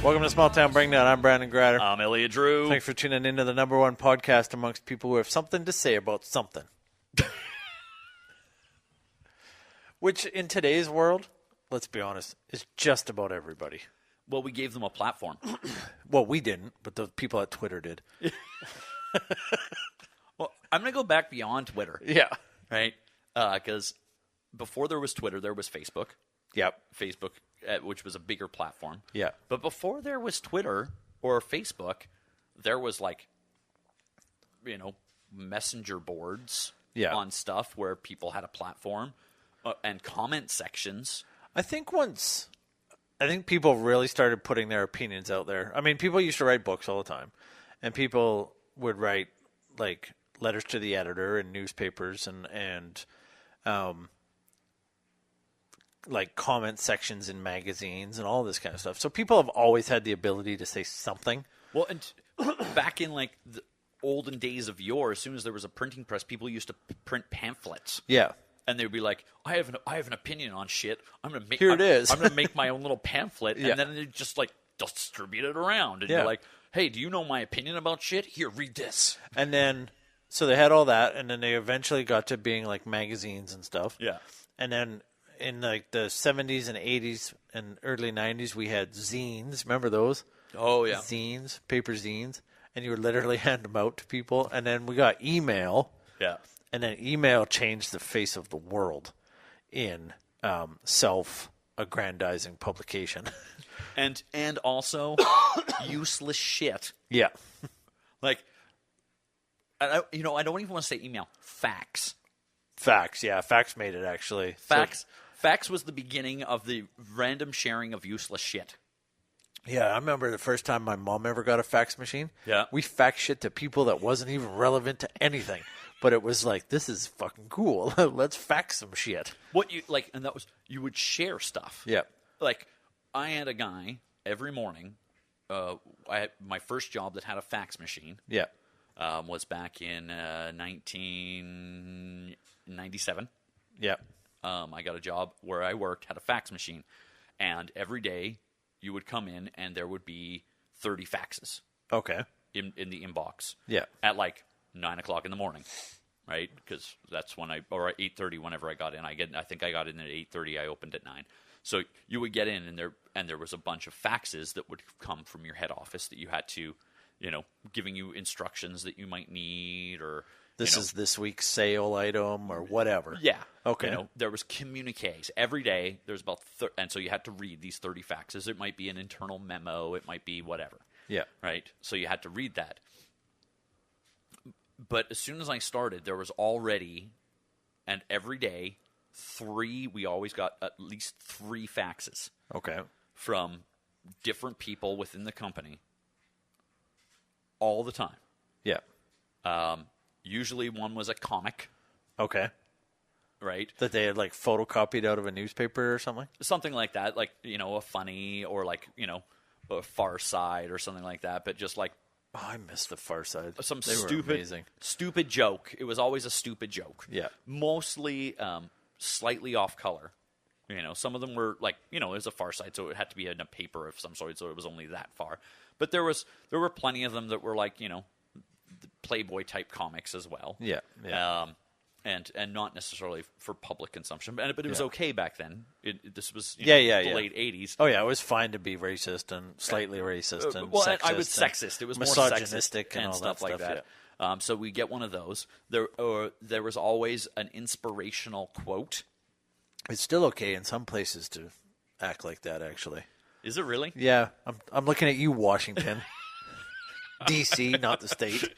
Welcome to Small Town Bringdown. I'm Brandon Grader. I'm Elliot Drew. Thanks for tuning into the number one podcast amongst people who have something to say about something. Which, in today's world, let's be honest, is just about everybody. Well, we gave them a platform. Well, we didn't, but the people at Twitter did. Well, I'm going to go back beyond Twitter. Yeah. Right? Because before there was Twitter, there was Facebook. Yep. Facebook, which was a bigger platform. Yeah. But before there was Twitter or Facebook, there was messenger boards on stuff where people had a platform and comment sections. I think people really started putting their opinions out there. I mean, people used to write books all the time, and people would write like letters to the editor in newspapers and like comment sections in magazines and all this kind of stuff. So people have always had the ability to say something. Well, and back in like the olden days of yore, as soon as there was a printing press, people used to print pamphlets. Yeah. And they'd be like, I have an opinion on shit. I'm gonna make Here it is. I'm gonna make my own little pamphlet, Yeah. and then they just like distribute it around. And Yeah. you're like, hey, do you know my opinion about shit? Here, read this. And then, so they had all that, and then they eventually got to being like magazines and stuff. Yeah. And then in like the 70s and 80s and early 90s, we had zines. Remember those? Oh yeah. Zines, paper zines. And you would literally hand them out to people. And then we got email. Yeah. And then email changed the face of the world in self-aggrandizing publication. And also useless shit. Yeah. Like, I don't even want to say email. Fax. Fax, yeah. Fax made it, actually. Fax was the beginning of the random sharing of useless shit. Yeah, I remember the first time my mom ever got a fax machine. Yeah. We faxed shit to people that wasn't even relevant to anything. But it was like, this is fucking cool. Let's fax some shit. And that was, you would share stuff. Yeah. Like, I had a guy every morning. I had my first job that had a fax machine. Yeah. Was back in 1997. Yeah. I got a job where I worked, had a fax machine. And every day you would come in and there would be 30 faxes Okay. in the inbox. Yeah. At like 9 o'clock in the morning, right? Because that's when or at 8:30 whenever I got in. I think I got in at 8:30. I opened at 9. So you would get in and there was a bunch of faxes that would come from your head office that you had to, giving you instructions that you might need or This is this week's sale item or whatever. Yeah. Okay. There was communiques every day. There's about and so you had to read these 30 faxes. It might be an internal memo. It might be whatever. Yeah. Right. So you had to read that. But as soon as I started, there was already, and every day, we always got at least 3 faxes. Okay. From different people within the company all the time. Yeah. Usually one was a comic. Okay. Right? That they had like photocopied out of a newspaper or something? Something like that. Like, a funny or like, a Far Side or something like that. But just like, oh, I missed the Far Side. Some they stupid joke. It was always a stupid joke. Yeah. Mostly slightly off color. Some of them were like, it was a Far Side, so it had to be in a paper of some sort, so it was only that far. But there were plenty of them that were like, Playboy type comics as well. Yeah. Yeah. And not necessarily for public consumption, but it was okay back then. This was the late 80s. Oh yeah, it was fine to be racist and slightly racist and well, sexist. I was sexist. It was misogynistic more sexist and all stuff that like stuff, that. Yeah. So we get one of those. There was always an inspirational quote. It's still okay in some places to act like that. Actually, is it really? Yeah, I'm looking at you, Washington, D.C., not the state.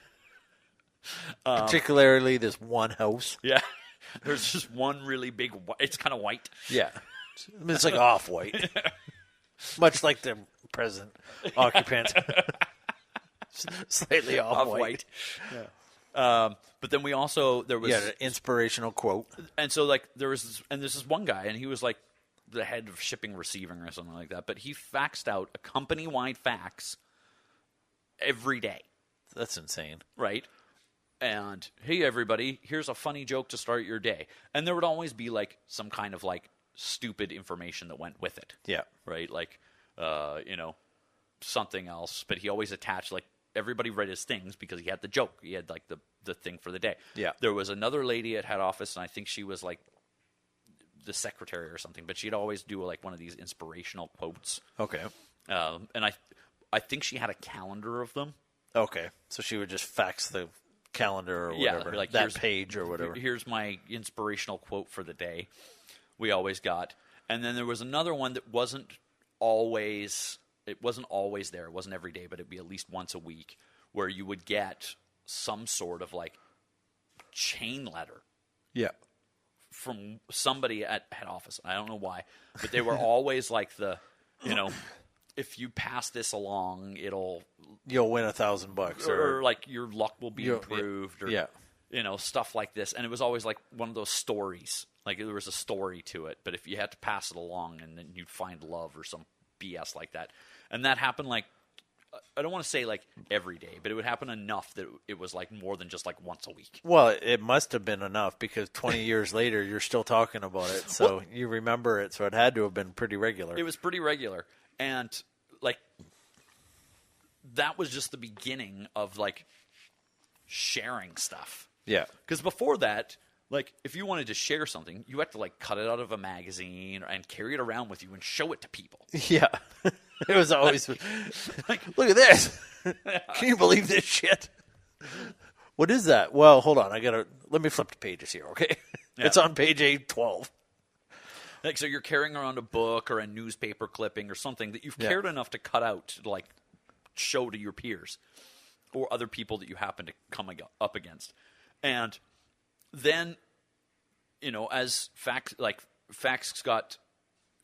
Particularly this one house. Yeah. There's just one really big, it's kind of white. Yeah. It's like off-white. Much like the present occupant. Slightly off-white. Yeah. But then we also, there was... Yeah, an inspirational quote. And so, like, there's this one guy, and he was, like, the head of shipping receiving or something like that, but he faxed out a company-wide fax every day. That's insane. Right? And, hey, everybody, here's a funny joke to start your day. And there would always be, like, some kind of, like, stupid information that went with it. Yeah. Right? Like, something else, but he always attached, like, everybody read his things because he had the joke. He had, like, the thing for the day. Yeah. There was another lady at head office, and I think she was, like, the secretary or something, but she'd always do, like, one of these inspirational quotes. Okay. And I think she had a calendar of them. Okay. So she would just fax the calendar or whatever, like, that page or whatever. Here's my inspirational quote for the day. We always got. And then there was another one that wasn't always there. It wasn't every day, but it'd be at least once a week, where you would get some sort of, like, chain letter. Yeah. From somebody at head office. I don't know why, but they were always like if you pass this along, you'll win $1,000, or like your luck will be improved, or stuff like this. And it was always like one of those stories. Like, there was a story to it, but if you had to pass it along, and then you'd find love or some BS like that. And that happened, like, I don't want to say, like, every day, but it would happen enough that it was, like, more than just, like, once a week. Well, it must have been enough, because 20 years later, you're still talking about it. So you remember it. So it had to have been pretty regular. It was pretty regular. And, like, that was just the beginning of, like, sharing stuff. Yeah. Because before that, like, if you wanted to share something, you had to, like, cut it out of a magazine and carry it around with you and show it to people. Yeah. It was always like, look at this. Can you believe this shit? What is that? Well, hold on. Let me flip the pages here, okay? Yeah. It's on page 812. Like, so you're carrying around a book or a newspaper clipping or something that you've cared enough to cut out to, like, show to your peers or other people that you happen to come up against. And then, as facts got,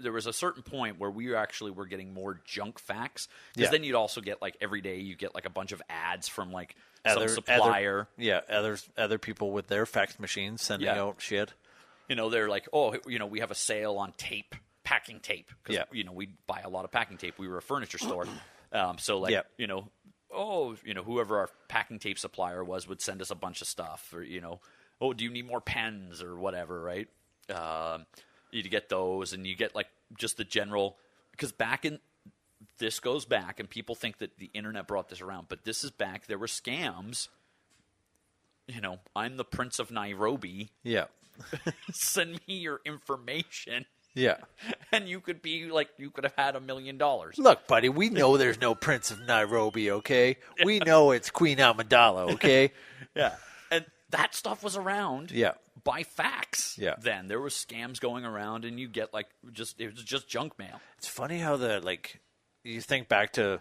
there was a certain point where we actually were getting more junk facts, because then you'd also get, like, every day you get, like, a bunch of ads from, like, some supplier. Other people with their fax machines sending out shit. They're like, we have a sale on tape, packing tape, because we buy a lot of packing tape. We were a furniture store, so, like, whoever our packing tape supplier was would send us a bunch of stuff, or do you need more pens or whatever, right? You get those, and you get, like, just the general, because this goes back, and people think that the internet brought this around, but this is back. There were scams. I'm the Prince of Nairobi. Yeah. Send me your information. Yeah. And you could have had $1 million. Look, buddy, we know there's no Prince of Nairobi, okay? We know it's Queen Amidala, okay? Yeah. And that stuff was around. Yeah. By fax. Yeah. Then there was scams going around, and you get, like, it was just junk mail. It's funny how you think back to,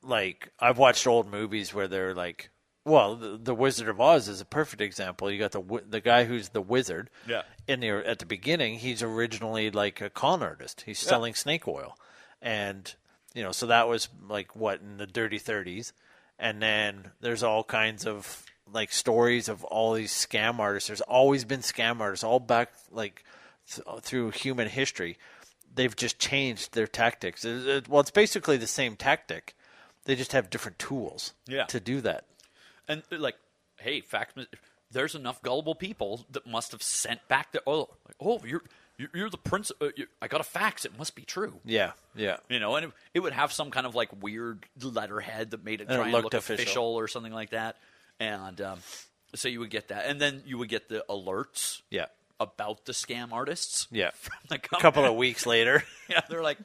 like, I've watched old movies where they're like, well, the Wizard of Oz is a perfect example. You got the guy who's the wizard. Yeah. At the beginning, he's originally like a con artist. He's selling snake oil, and so that was like in the dirty 30s, and then there's all kinds of, like, stories of all these scam artists. There's always been scam artists all back, like, through human history. They've just changed their tactics. It's basically the same tactic. They just have different tools to do that. And, like, hey, fact, there's enough gullible people that must have sent back you're the prince. I got a fax. It must be true. Yeah, yeah. And it would have some kind of, like, weird letterhead that made it try and look official or something like that. And so you would get that. And then you would get the alerts about the scam artists. Yeah. From the company. A couple of weeks later. Yeah, they're like,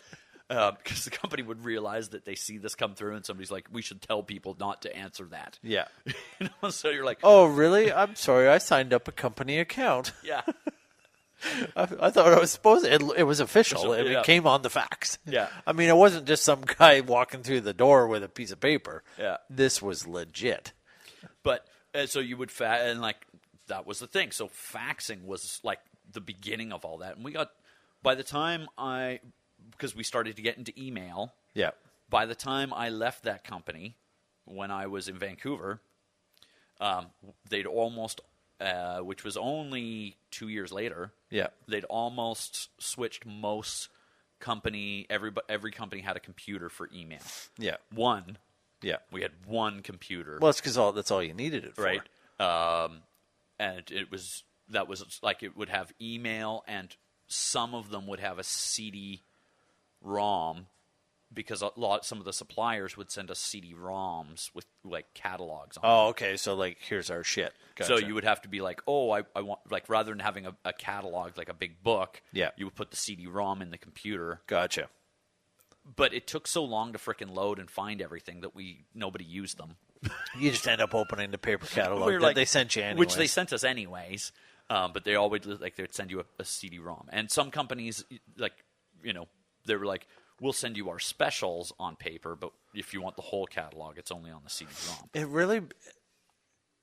because the company would realize that they see this come through, and somebody's like, we should tell people not to answer that. Yeah. So you're like, oh, really? I'm sorry. I signed up a company account. Yeah. I thought I was supposed to. It was official. It came on the fax. Yeah. I mean, it wasn't just some guy walking through the door with a piece of paper. Yeah. This was legit. But so you would and, like, that was the thing. So faxing was, like, the beginning of all that. And we got, by the time because we started to get into email. Yeah. By the time I left that company, when I was in Vancouver, they'd almost, which was only 2 years later. Yeah. They'd almost switched most every company had a computer for email. Yeah. One. Yeah. We had one computer. Well, it's because that's all you needed it for. Right. And it was like it would have email, and some of them would have a CD-ROM because some of the suppliers would send us CD-ROMs with like catalogs on Oh, okay. So like, here's our shit. them. Gotcha. So you would have to be like, oh, I want, like, rather than having a catalog, like a big book, Yeah. you would put the CD-ROM in the computer. Gotcha. But it took so long to frickin' load and find everything that nobody used them. You just end up opening the paper catalog We were that like- they sent you anyways. Which they sent us anyways. But they always, like, they'd send you a CD-ROM. And some companies, like, you know, they were like, we'll send you our specials on paper, but if you want the whole catalog, it's only on the CD-ROM. It really.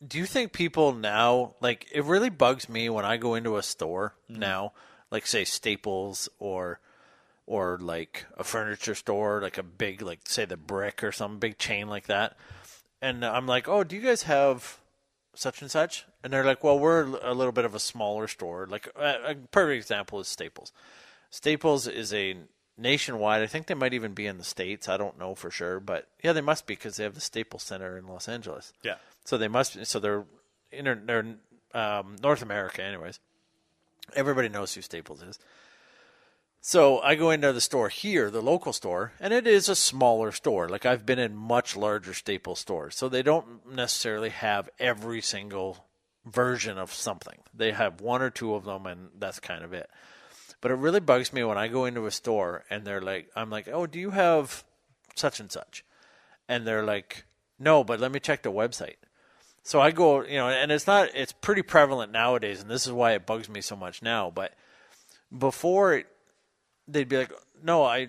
Do you think people now, like, it really bugs me when I go into a store now, like, say, Staples or like a furniture store, like a big, like, say, the Brick or some big chain like that. And I'm like, oh, do you guys have such and such? And they're like, well, we're a little bit of a smaller store. Like, a perfect example is Staples. Staples is a nationwide. I think they might even be in the States. I don't know for sure. But, yeah, they must be because they have the Staples Center in Los Angeles. Yeah. So they must be. So they're North America anyways. Everybody knows who Staples is. So I go into the store here, the local store, and it is a smaller store. Like, I've been in much larger Staples stores. So they don't necessarily have every single version of something. They have one or two of them, and that's kind of it. But it really bugs me when I go into a store and they're like, I'm like, oh, do you have such and such? And they're like, no, but let me check the website. So I go, and it's pretty prevalent nowadays, and this is why it bugs me so much now. But before they'd be like, no,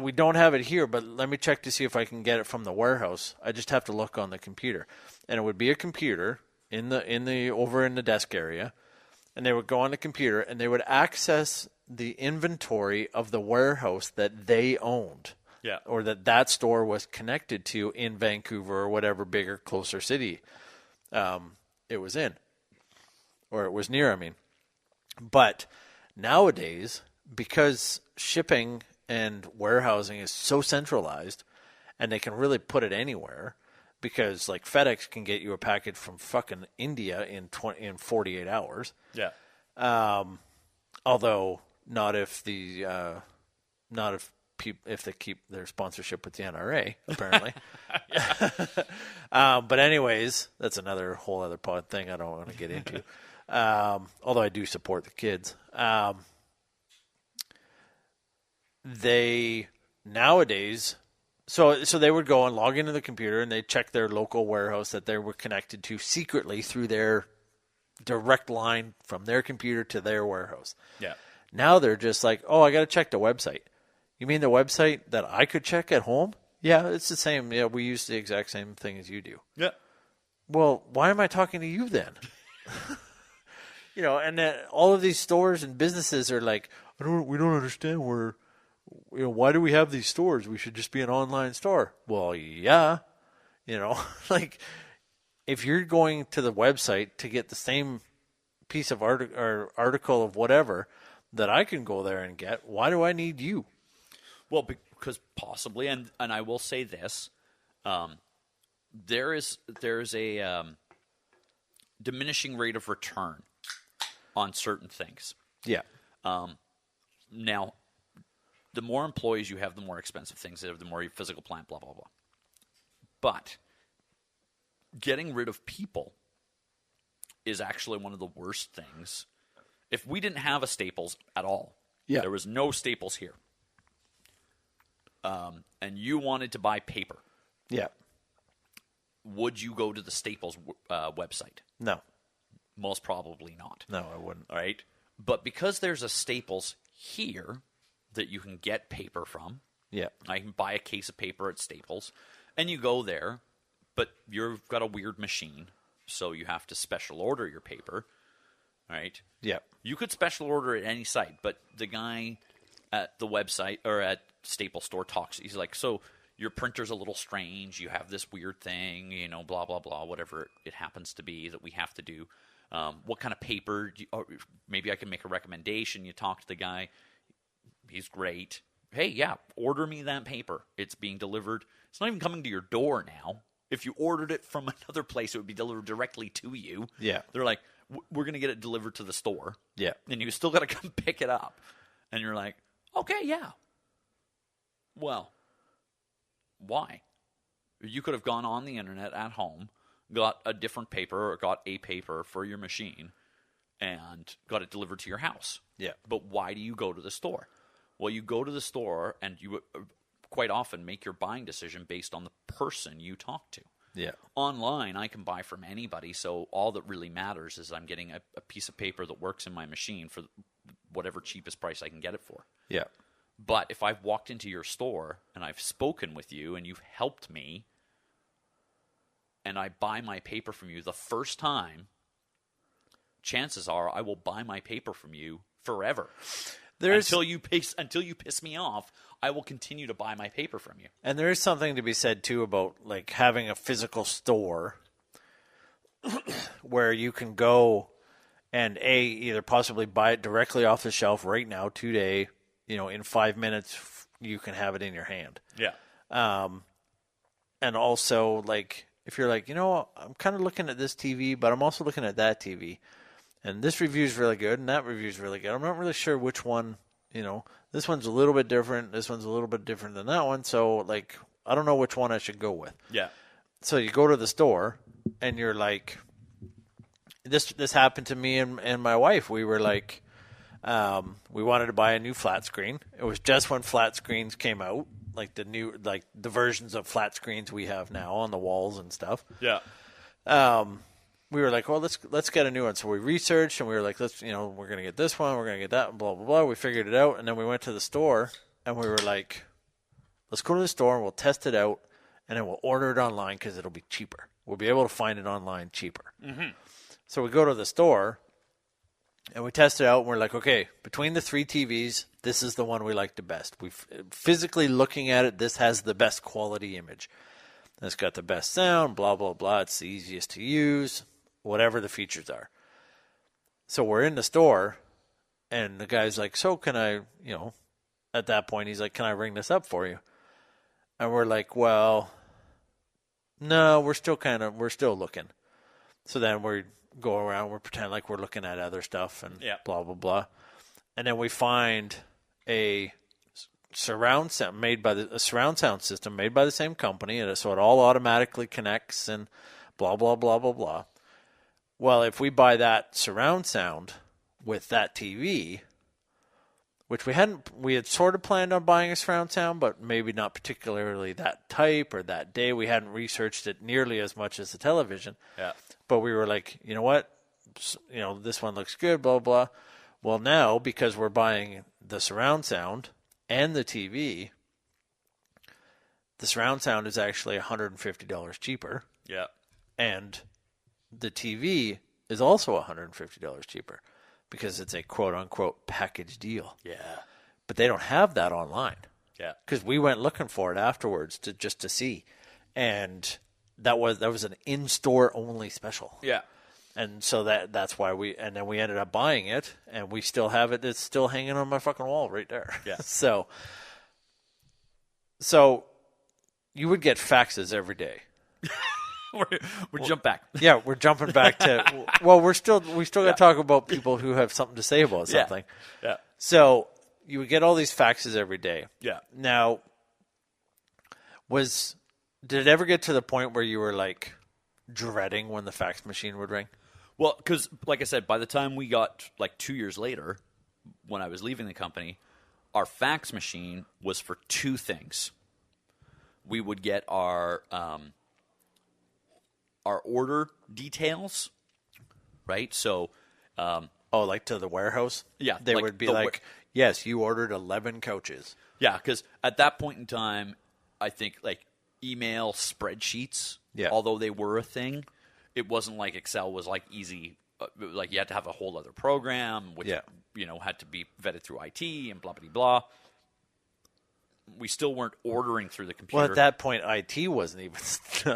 we don't have it here, but let me check to see if I can get it from the warehouse. I just have to look on the computer. And it would be a computer over in the desk area, and they would go on the computer and they would access the inventory of the warehouse that they owned. Yeah. Or that store was connected to in Vancouver or whatever bigger, closer city it was in. Or it was near, I mean. But nowadays, because shipping and warehousing is so centralized, and they can really put it anywhere, because like FedEx can get you a package from fucking India in 48 hours. Yeah. Although not if they keep their sponsorship with the NRA, apparently. But anyways, that's another whole other pod thing I don't want to get into. Although I do support the kids. They nowadays, so they would go and log into the computer and they'd check their local warehouse that they were connected to secretly through their direct line from their computer to their warehouse. Yeah. Now they're just like, oh, I got to check the website. You mean the website that I could check at home? Yeah, it's the same. Yeah, we use the exact same thing as you do. Yeah. Well, why am I talking to you then? And then all of these stores and businesses are like, we don't understand why do we have these stores? We should just be an online store. Well, yeah. Like, if you're going to the website to get the same piece of article of whatever that I can go there and get, why do I need you? Well, because possibly, and I will say this, there's a diminishing rate of return on certain things. Yeah. Now, the more employees you have, the more expensive things are, the more your physical plant, blah, blah, blah. But getting rid of people is actually one of the worst things. If we didn't have a Staples at all, there was no Staples here, and you wanted to buy paper, would you go to the Staples website? No. Most probably not. No, I wouldn't. All right? But because there's a Staples here that you can get paper from, I can buy a case of paper at Staples, and you go there, but you've got a weird machine, so you have to special order your paper, right? Yeah. You could special order at any site, but the guy at the website or at Staples store talks. He's like, so your printer's a little strange. You have this weird thing, blah, blah, blah, whatever it happens to be that we have to do. What kind of paper? Maybe I can make a recommendation. You talk to the guy. He's great. Hey, yeah, order me that paper. It's being delivered. It's not even coming to your door now. If you ordered it from another place, it would be delivered directly to you. Yeah. They're like, we're going to get it delivered to the store. Yeah. And you still got to come pick it up. And you're like, okay, yeah. Well, Why? You could have gone on the internet at home, got a different paper or got a paper for your machine, and got it delivered to your house. Yeah. But why do you go to the store? Well, you go to the store and you quite often make your buying decision based on the person you talk to. Yeah. Online, I can buy from anybody, so all that really matters is I'm getting a piece of paper that works in my machine for whatever cheapest price I can get it for. Yeah. But if I've walked into your store and I've spoken with you and you've helped me and I buy my paper from you the first time, chances are I will buy my paper from you forever. Until you piss me off, I will continue to buy my paper from you. And there is something to be said too about like having a physical store where you can go and either possibly buy it directly off the shelf right now today, in 5 minutes you can have it in your hand. Yeah. And also like if you're like, I'm kind of looking at this TV, but I'm also looking at that TV. And this review is really good, and that review is really good. I'm not really sure which one, this one's a little bit different. This one's a little bit different than that one. So, like, I don't know which one I should go with. Yeah. So you go to the store, and you're like, this happened to me and my wife. We were like, we wanted to buy a new flat screen. It was just when flat screens came out, like the versions of flat screens we have now on the walls and stuff. Yeah. We were like, well, let's get a new one. So we researched, and we were like, we're going to get this one, we're going to get that, and blah, blah, blah. We figured it out, and then we went to the store, and we were like, let's go to the store, and we'll test it out, and then we'll order it online because it'll be cheaper. We'll be able to find it online cheaper. Mm-hmm. So we go to the store, and we test it out, and we're like, okay, between the 3 TVs, this is the one we like the best. Physically looking at it, this has the best quality image. It's got the best sound, blah, blah, blah. It's the easiest to use. Whatever the features are. So we're in the store, and the guy's like, so can I, at that point, he's like, can I ring this up for you? And we're like, well, no, we're still looking. So then we go around, we're pretending like we're looking at other stuff and blah, blah, blah. And then we find a surround sound system made by the same company, and so it all automatically connects and blah, blah, blah, blah, blah. Well, if we buy that surround sound with that TV, which we had sort of planned on buying a surround sound, but maybe not particularly that type or that day. We hadn't researched it nearly as much as the television. Yeah. But we were like, you know what? This one looks good, blah, blah. Well, now, because we're buying the surround sound and the TV, the surround sound is actually $150 cheaper. Yeah. And the TV is also $150 cheaper because it's a quote-unquote package deal. Yeah. But they don't have that online. Yeah. Because we went looking for it afterwards to see. And that was an in-store only special. Yeah. And so that's why we ended up buying it, and we still have it. It's still hanging on my fucking wall right there. Yeah. So you would get faxes every day. We're jump back. Yeah, we're jumping back to. Well, we still got to talk about people who have something to say about something. Yeah. So you would get all these faxes every day. Yeah. Now, did it ever get to the point where you were like dreading when the fax machine would ring? Well, because like I said, by the time we got like 2 years later, when I was leaving the company, our fax machine was for 2 things. We would get our order details, right? So, like to the warehouse? Yeah. They would be like, yes, you ordered 11 couches. Yeah, because at that point in time, I think like email spreadsheets, although they were a thing, it wasn't like Excel was like easy. Like you had to have a whole other program, which had to be vetted through IT and blah, blah, blah. We still weren't ordering through the computer. Well, at that point, IT wasn't even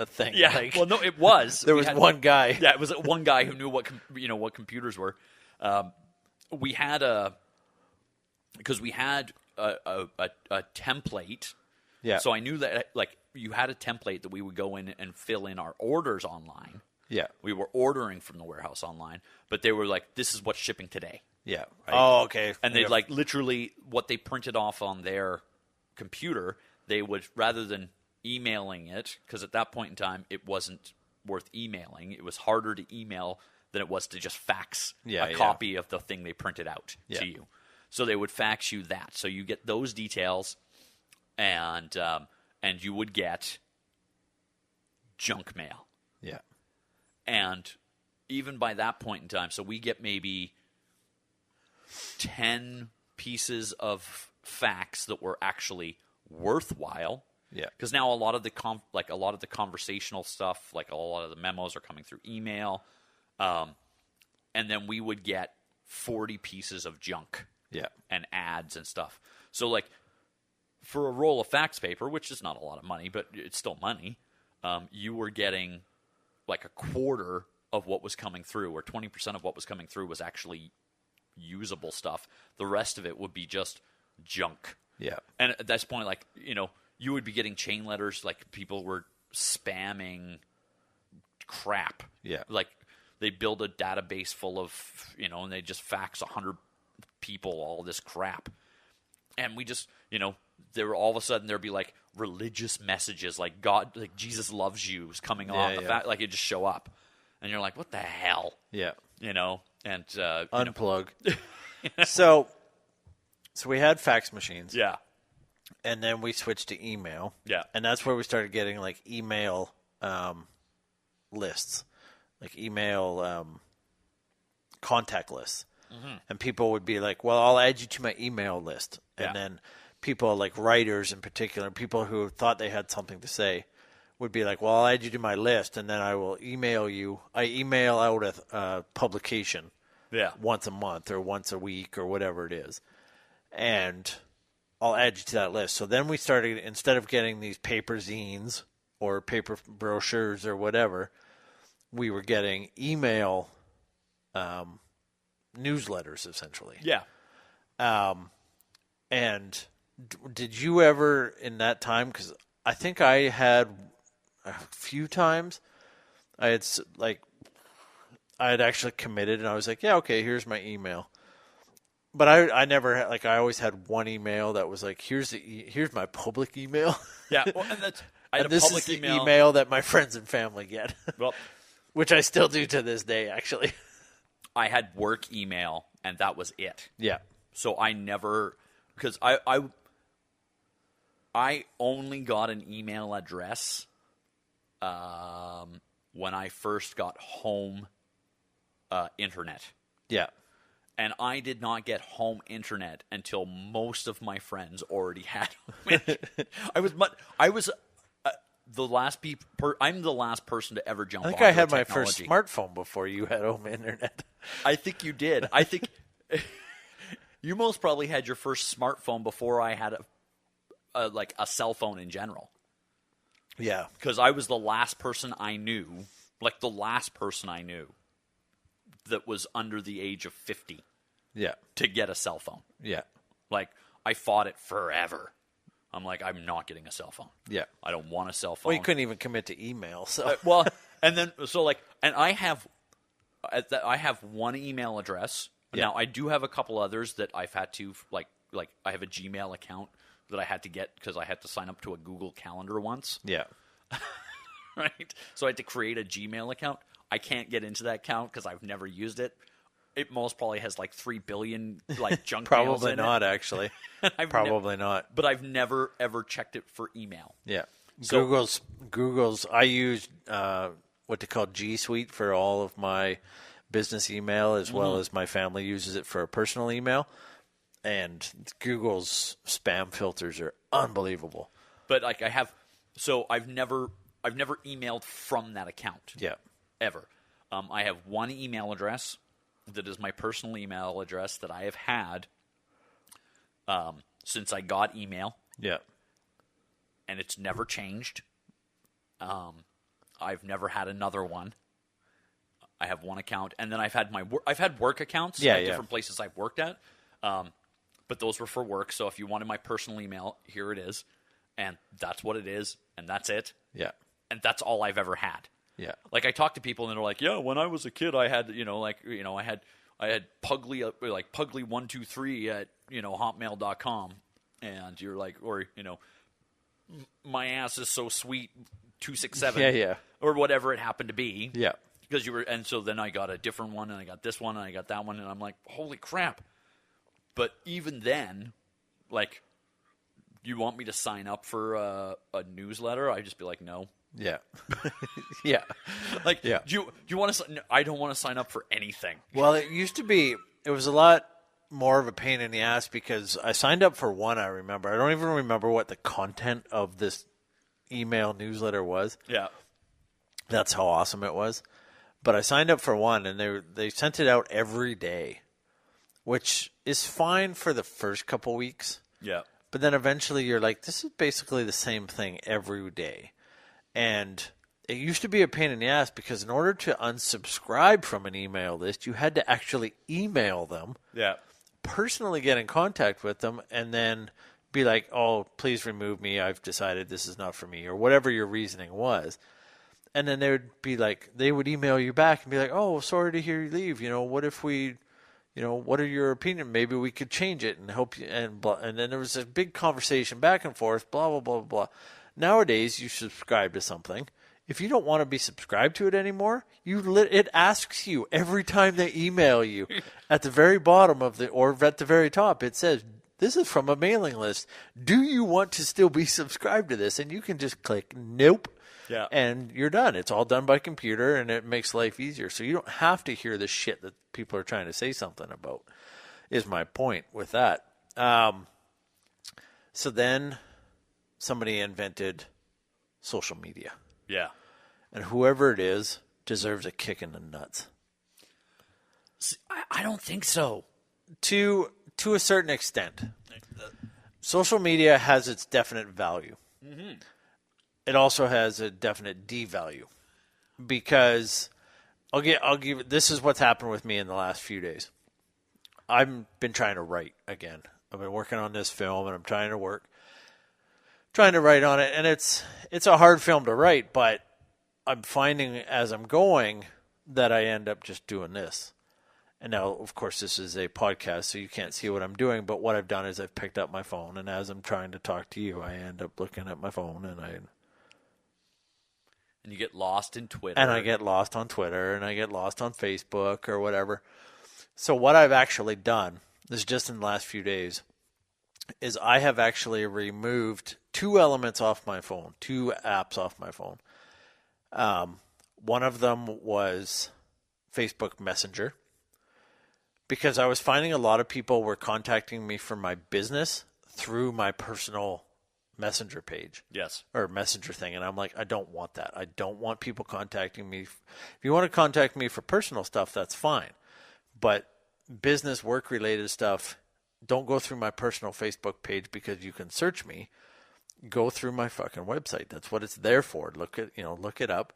a thing. Yeah, well, no, it was. There was one guy. Yeah, it was one guy who knew what computers were. We had a template. Yeah. So I knew that like you had a template that we would go in and fill in our orders online. Yeah. We were ordering from the warehouse online, but they were like, "This is what's shipping today." Yeah. Right? Oh, okay. And they like literally what they printed off on their computer, they would rather than emailing it, because at that point in time, it wasn't worth emailing. It was harder to email than it was to just fax a copy of the thing they printed out to you. So they would fax you that. So you get those details, and you would get junk mail. Yeah. And even by that point in time, so we get maybe 10 pieces of fax that were actually worthwhile. Yeah. Because now a lot of the conversational stuff, like a lot of the memos are coming through email. And then we would get 40 pieces of junk. Yeah. And ads and stuff. So like for a roll of fax paper, which is not a lot of money, but it's still money, you were getting like a quarter of what was coming through, or 20% of what was coming through was actually usable stuff. The rest of it would be just junk. Yeah. And at this point, like, you would be getting chain letters, like people were spamming crap. Yeah. Like they build a database full of, and they just fax 100 people all this crap. And we just, there were all of a sudden there'd be like religious messages, like God, like Jesus loves you is coming on. Like it just show up. And you're like, what the hell? Yeah. And unplug. So we had fax machines. Yeah. And then we switched to email. Yeah. And that's where we started getting like email lists, like email contact lists. Mm-hmm. And people would be like, well, I'll add you to my email list. And then people like writers in particular, people who thought they had something to say, would be like, well, I'll add you to my list, and then I will email you. I email out a publication once a month or once a week or whatever it is. And I'll add you to that list. So then we started, instead of getting these paper zines or paper brochures or whatever, we were getting email newsletters, essentially. Yeah. And did you ever, in that time, because I think I had a few times, I had actually committed, and I was like, yeah, okay, here's my email. But I never had, like, I always had one email that was like, here's my public email. Yeah, well, and I had and a this public is the email. email that my friends and family get. Well, which I still do to this day, actually. I had work email, and that was it. Yeah. So I never, because I only got an email address when I first got home internet. Yeah. And I did not get home internet until most of my friends already had home internet. I was the last I'm the last person to ever jump on. I think I had my first smartphone before you had home internet. I think you did. I think you most probably had your first smartphone before I had a cell phone in general. Yeah. Because I was the last person I knew, that was under the age of 50. Yeah. To get a cell phone. Yeah. Like, I fought it forever. I'm like, I'm not getting a cell phone. Yeah. I don't want a cell phone. Well, you couldn't even commit to email, so. And I have one email address. Yeah. Now, I do have a couple others that I've had to, like I have a Gmail account that I had to get because I had to sign up to a Google Calendar once. Yeah. Right? So I had to create a Gmail account. I can't get into that account because I've never used it. It most probably has like 3 billion junk mails in it. Probably not, actually. Probably not. But I've never, ever checked it for email. Yeah. So, Google's, I use what they call G Suite for all of my business email, as well as my family uses it for a personal email. And Google's spam filters are unbelievable. But like I've never emailed from that account. Yeah. Ever. I have one email address that is my personal email address that I have had since I got email. Yeah. And it's never changed. I've never had another one. I have one account, and then I've had work accounts at different places I've worked at. But those were for work, so if you wanted my personal email, here it is. And that's what it is, and that's it. Yeah. And that's all I've ever had. Yeah. Like I talk to people and they're like, "Yeah, when I was a kid, I had, I had Pugly like Pugly123 at, hotmail.com." And you're like, or my ass is so sweet 267. Yeah. Or whatever it happened to be. Yeah. Because and so then I got a different one, and I got this one, and I got that one, and I'm like, holy crap. But even then, like, you want me to sign up for a newsletter? I'd just be like, no. Yeah. Yeah. Like, yeah. do you want to? I don't want to sign up for anything. Well, it used to be, it was a lot more of a pain in the ass because I signed up for one, I remember. I don't even remember what the content of this email newsletter was. Yeah. That's how awesome it was. But I signed up for one, and they sent it out every day, which is fine for the first couple weeks. Yeah. But then eventually you're like, this is basically the same thing every day. And it used to be a pain in the ass because in order to unsubscribe from an email list, you had to actually email them, Yeah. personally get in contact with them, and then be like, oh, please remove me. I've decided this is not for me, or whatever your reasoning was. And then they would be like, they would email you back and be like, oh, sorry to hear you leave. What if we, what are your opinion? Maybe we could change it and help you. And blah. And then there was a big conversation back and forth, blah, blah, blah, blah. Nowadays, you subscribe to something. If you don't want to be subscribed to it anymore, it asks you every time they email you at the very bottom or at the very top, it says, this is from a mailing list. Do you want to still be subscribed to this? And you can just click nope. Yeah. And you're done. It's all done by computer, and it makes life easier. So you don't have to hear the shit that people are trying to say something about, is my point with that. So then somebody invented social media. Yeah. And whoever it is deserves a kick in the nuts. I don't think so. To a certain extent. Social media has its definite value. Mm-hmm. It also has a definite devalue. Because I'll give this is what's happened with me in the last few days. I've been trying to write again. I've been working on this film, and I'm trying to write on it, and it's a hard film to write, but I'm finding as I'm going that I end up just doing this. And now, of course, this is a podcast, so you can't see what I'm doing, but what I've done is I've picked up my phone, and as I'm trying to talk to you, I end up looking at my phone, and you get lost in Twitter. And I get lost on Twitter, and I get lost on Facebook or whatever. So what I've actually done, this is just in the last few days, is I have actually removed 2 elements off my phone, 2 apps off my phone. One of them was Facebook Messenger, because I was finding a lot of people were contacting me for my business through my personal Messenger page. Yes. Or Messenger thing. And I'm like, I don't want that. I don't want people contacting me. If you want to contact me for personal stuff, that's fine. But business, work-related stuff, don't go through my personal Facebook page because you can search me. Go through my fucking website. That's what it's there for. Look it up.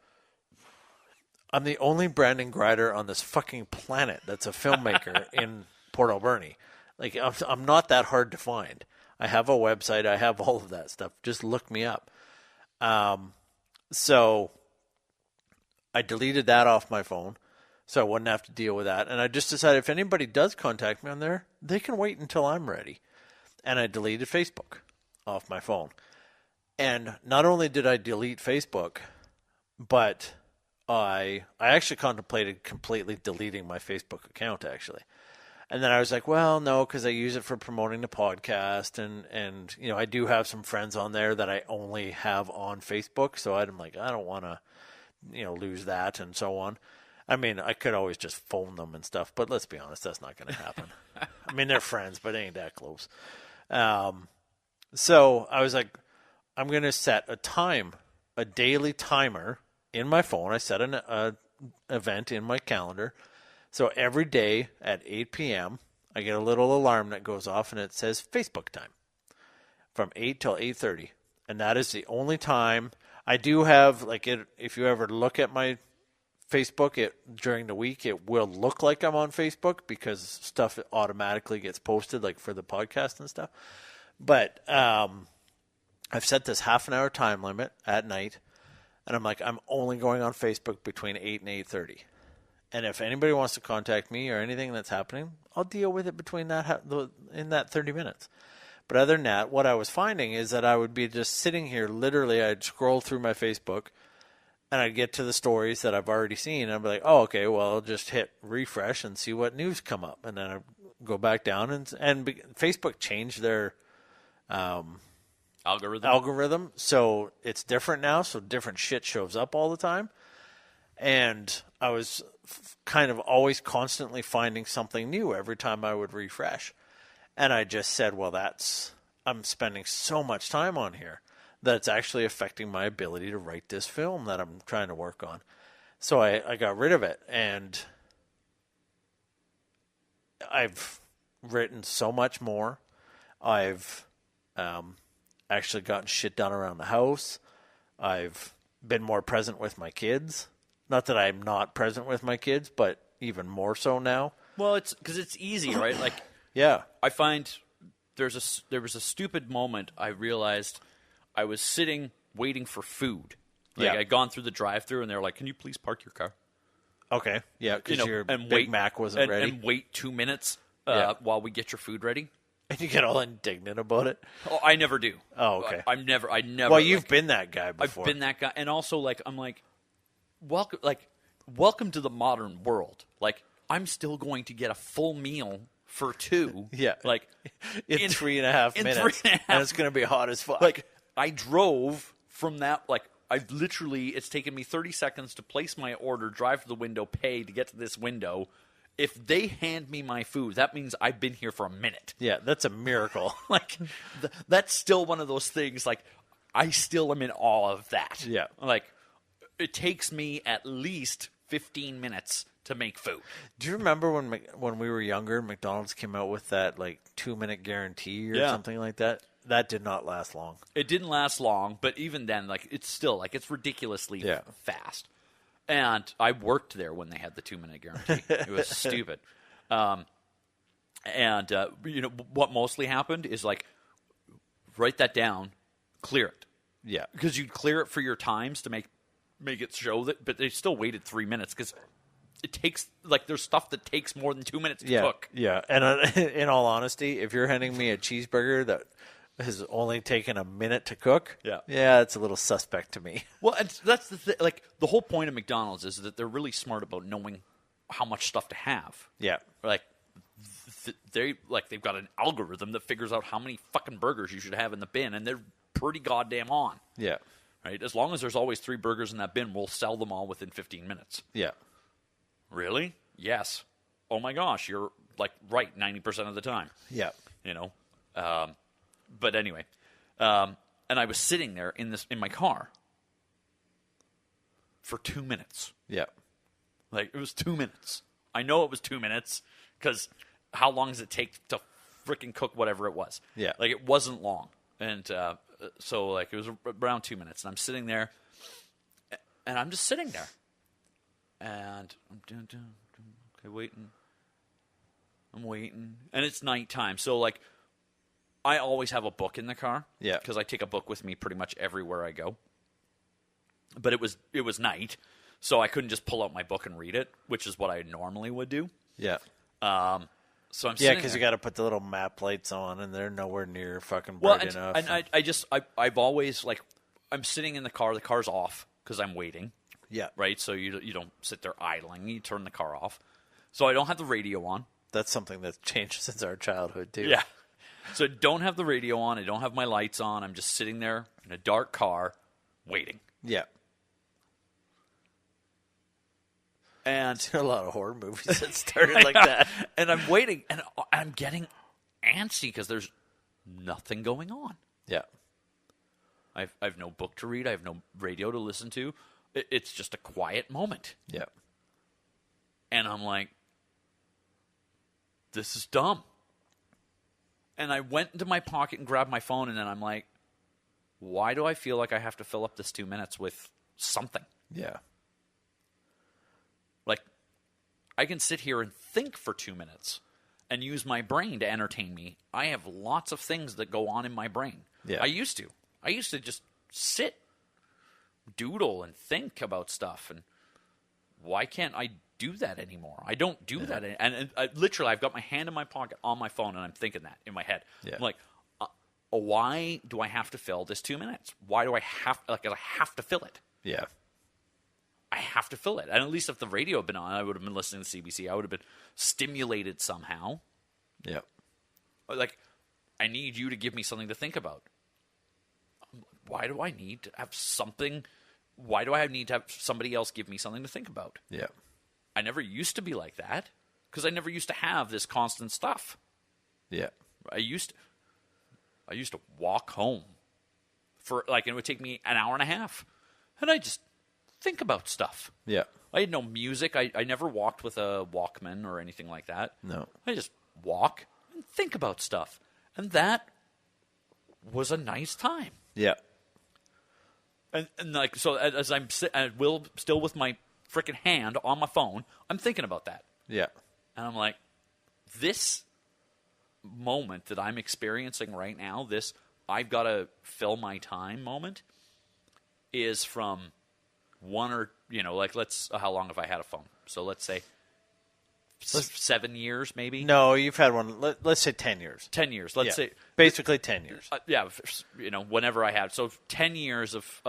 I'm the only Brandon Grider on this fucking planet that's a filmmaker in Port Alberni. Like, I'm not that hard to find. I have a website. I have all of that stuff. Just look me up. So I deleted that off my phone so I wouldn't have to deal with that. And I just decided if anybody does contact me on there, they can wait until I'm ready. And I deleted Facebook off my phone. And not only did I delete Facebook, but I actually contemplated completely deleting my Facebook account, actually. And then I was like, well, no, because I use it for promoting the podcast. And I do have some friends on there that I only have on Facebook. So I'm like, I don't want to, lose that and so on. I mean, I could always just phone them and stuff. But let's be honest, that's not going to happen. I mean, they're friends, but they ain't that close. So I was like, I'm going to set a daily timer in my phone. I set an event in my calendar. So every day at 8 p.m., I get a little alarm that goes off, and it says Facebook time from 8 till 8:30. And that is the only time. I do have, if you ever look at my Facebook during the week, it will look like I'm on Facebook because stuff automatically gets posted, like for the podcast and stuff. But I've set this half an hour time limit at night, and I'm like, I'm only going on Facebook between 8 and 8:30. And if anybody wants to contact me or anything that's happening, I'll deal with it between in that 30 minutes. But other than that, what I was finding is that I would be just sitting here, literally, I'd scroll through my Facebook, and I'd get to the stories that I've already seen, and I'd be like, oh, okay, well, I'll just hit refresh and see what news come up. And then I'd go back down, and Facebook changed their algorithm, so it's different now, so different shit shows up all the time. And I was kind of always constantly finding something new every time I would refresh. And I just said, well, I'm spending so much time on here that it's actually affecting my ability to write this film that I'm trying to work on. So I got rid of it, and I've written so much more. I've actually gotten shit done around the house. I've been more present with my kids. Not that I'm not present with my kids, but even more so now. Well, it's because it's easy, right? Like, yeah, I find there was a stupid moment. I realized I was sitting waiting for food. Like, I'd gone through the drive-thru, and they were like, "Can you please park your car?" Okay, yeah, because your Big Mac wasn't ready. And wait 2 minutes while we get your food ready. And you get all indignant about it. Oh, I never do. Oh, okay. I never. Well, you've been that guy before. I've been that guy, and also like I'm like, welcome to the modern world. Like, I'm still going to get a full meal for two. Yeah, like in 3.5 minutes, and it's going to be hot as fuck. Like, I drove from that. Like, I've literally, it's taken me 30 seconds to place my order, drive to the window, pay to get to this window. If they hand me my food, that means I've been here for a minute. Yeah, that's a miracle. Like, that's still one of those things. Like, I still am in awe of that. Yeah. Like, it takes me at least 15 minutes to make food. Do you remember when we were younger, McDonald's came out with that, like, 2-minute guarantee or something like that? That did not last long. It didn't last long, but even then, like, it's still, like, it's ridiculously fast. And I worked there when they had the 2-minute guarantee. It was stupid. You know, what mostly happened is, like, write that down, clear it. Yeah. Because you'd clear it for your times to make it show that, but they still waited 3 minutes because it takes, like, there's stuff that takes more than 2 minutes to cook. Yeah. And in all honesty, if you're handing me a cheeseburger that has only taken a minute to cook, it's a little suspect to me. Well, and that's the thing. Like, the whole point of McDonald's is that they're really smart about knowing how much stuff to have. Yeah. Like, they've got an algorithm that figures out how many fucking burgers you should have in the bin, and they're pretty goddamn on. Yeah. Right? As long as there's always 3 burgers in that bin, we'll sell them all within 15 minutes. Yeah. Really? Yes. Oh my gosh, you're, like, right 90% of the time. Yeah. You know? But anyway, and I was sitting there in my car for 2 minutes. Yeah. Like, it was 2 minutes. I know it was 2 minutes because how long does it take to freaking cook whatever it was? Yeah. Like, it wasn't long. And so, like, it was around 2 minutes. And I'm sitting there, and I'm just sitting there. And I'm doing okay, waiting. I'm waiting. And it's nighttime. So, like, I always have a book in the car. Yeah. Because I take a book with me pretty much everywhere I go. But it was night, so I couldn't just pull out my book and read it, which is what I normally would do. Yeah. So I'm sitting there. Yeah, because you got to put the little map lights on, and they're nowhere near fucking bright enough. And I've always, like, I'm sitting in the car. The car's off because I'm waiting. Yeah. Right? So you don't sit there idling. You turn the car off. So I don't have the radio on. That's something that's changed since our childhood, too. Yeah. So I don't have the radio on. I don't have my lights on. I'm just sitting there in a dark car waiting. Yeah. And a lot of horror movies that started like that. And I'm waiting, and I'm getting antsy because there's nothing going on. Yeah. I've no book to read. I have no radio to listen to. It's just a quiet moment. Yeah. And I'm like, this is dumb. And I went into my pocket and grabbed my phone, and then I'm like, why do I feel like I have to fill up this 2 minutes with something? Yeah. Like, I can sit here and think for 2 minutes and use my brain to entertain me. I have lots of things that go on in my brain. Yeah. I used to just sit, doodle, and think about stuff. And why can't I do that anymore? I don't do that. And literally, I've got my hand in my pocket on my phone, and I'm thinking that in my head. Yeah. I'm like, why do I have to fill this 2 minutes? Why do I have to fill it? Yeah. I have to fill it. And at least if the radio had been on, I would have been listening to CBC. I would have been stimulated somehow. Yeah. Like, I need you to give me something to think about. Why do I need to have something? Why do I need to have somebody else give me something to think about? Yeah. I never used to be like that because I never used to have this constant stuff. Yeah. I used to walk home for and it would take me an hour and a half, and I just think about stuff. Yeah. I had no music. I never walked with a Walkman or anything like that. No. I just walk and think about stuff, and that was a nice time. Yeah. And like so, as I'm still with my freaking hand on my phone, I'm thinking about that. Yeah. And I'm like, this moment that I'm experiencing right now, this I've got to fill my time moment, is from one or, how long have I had a phone? So let's say 7 years maybe? No, you've had one, let's say 10 years. 10 years. Let's say. Basically 10 years. Whenever I had. So 10 years of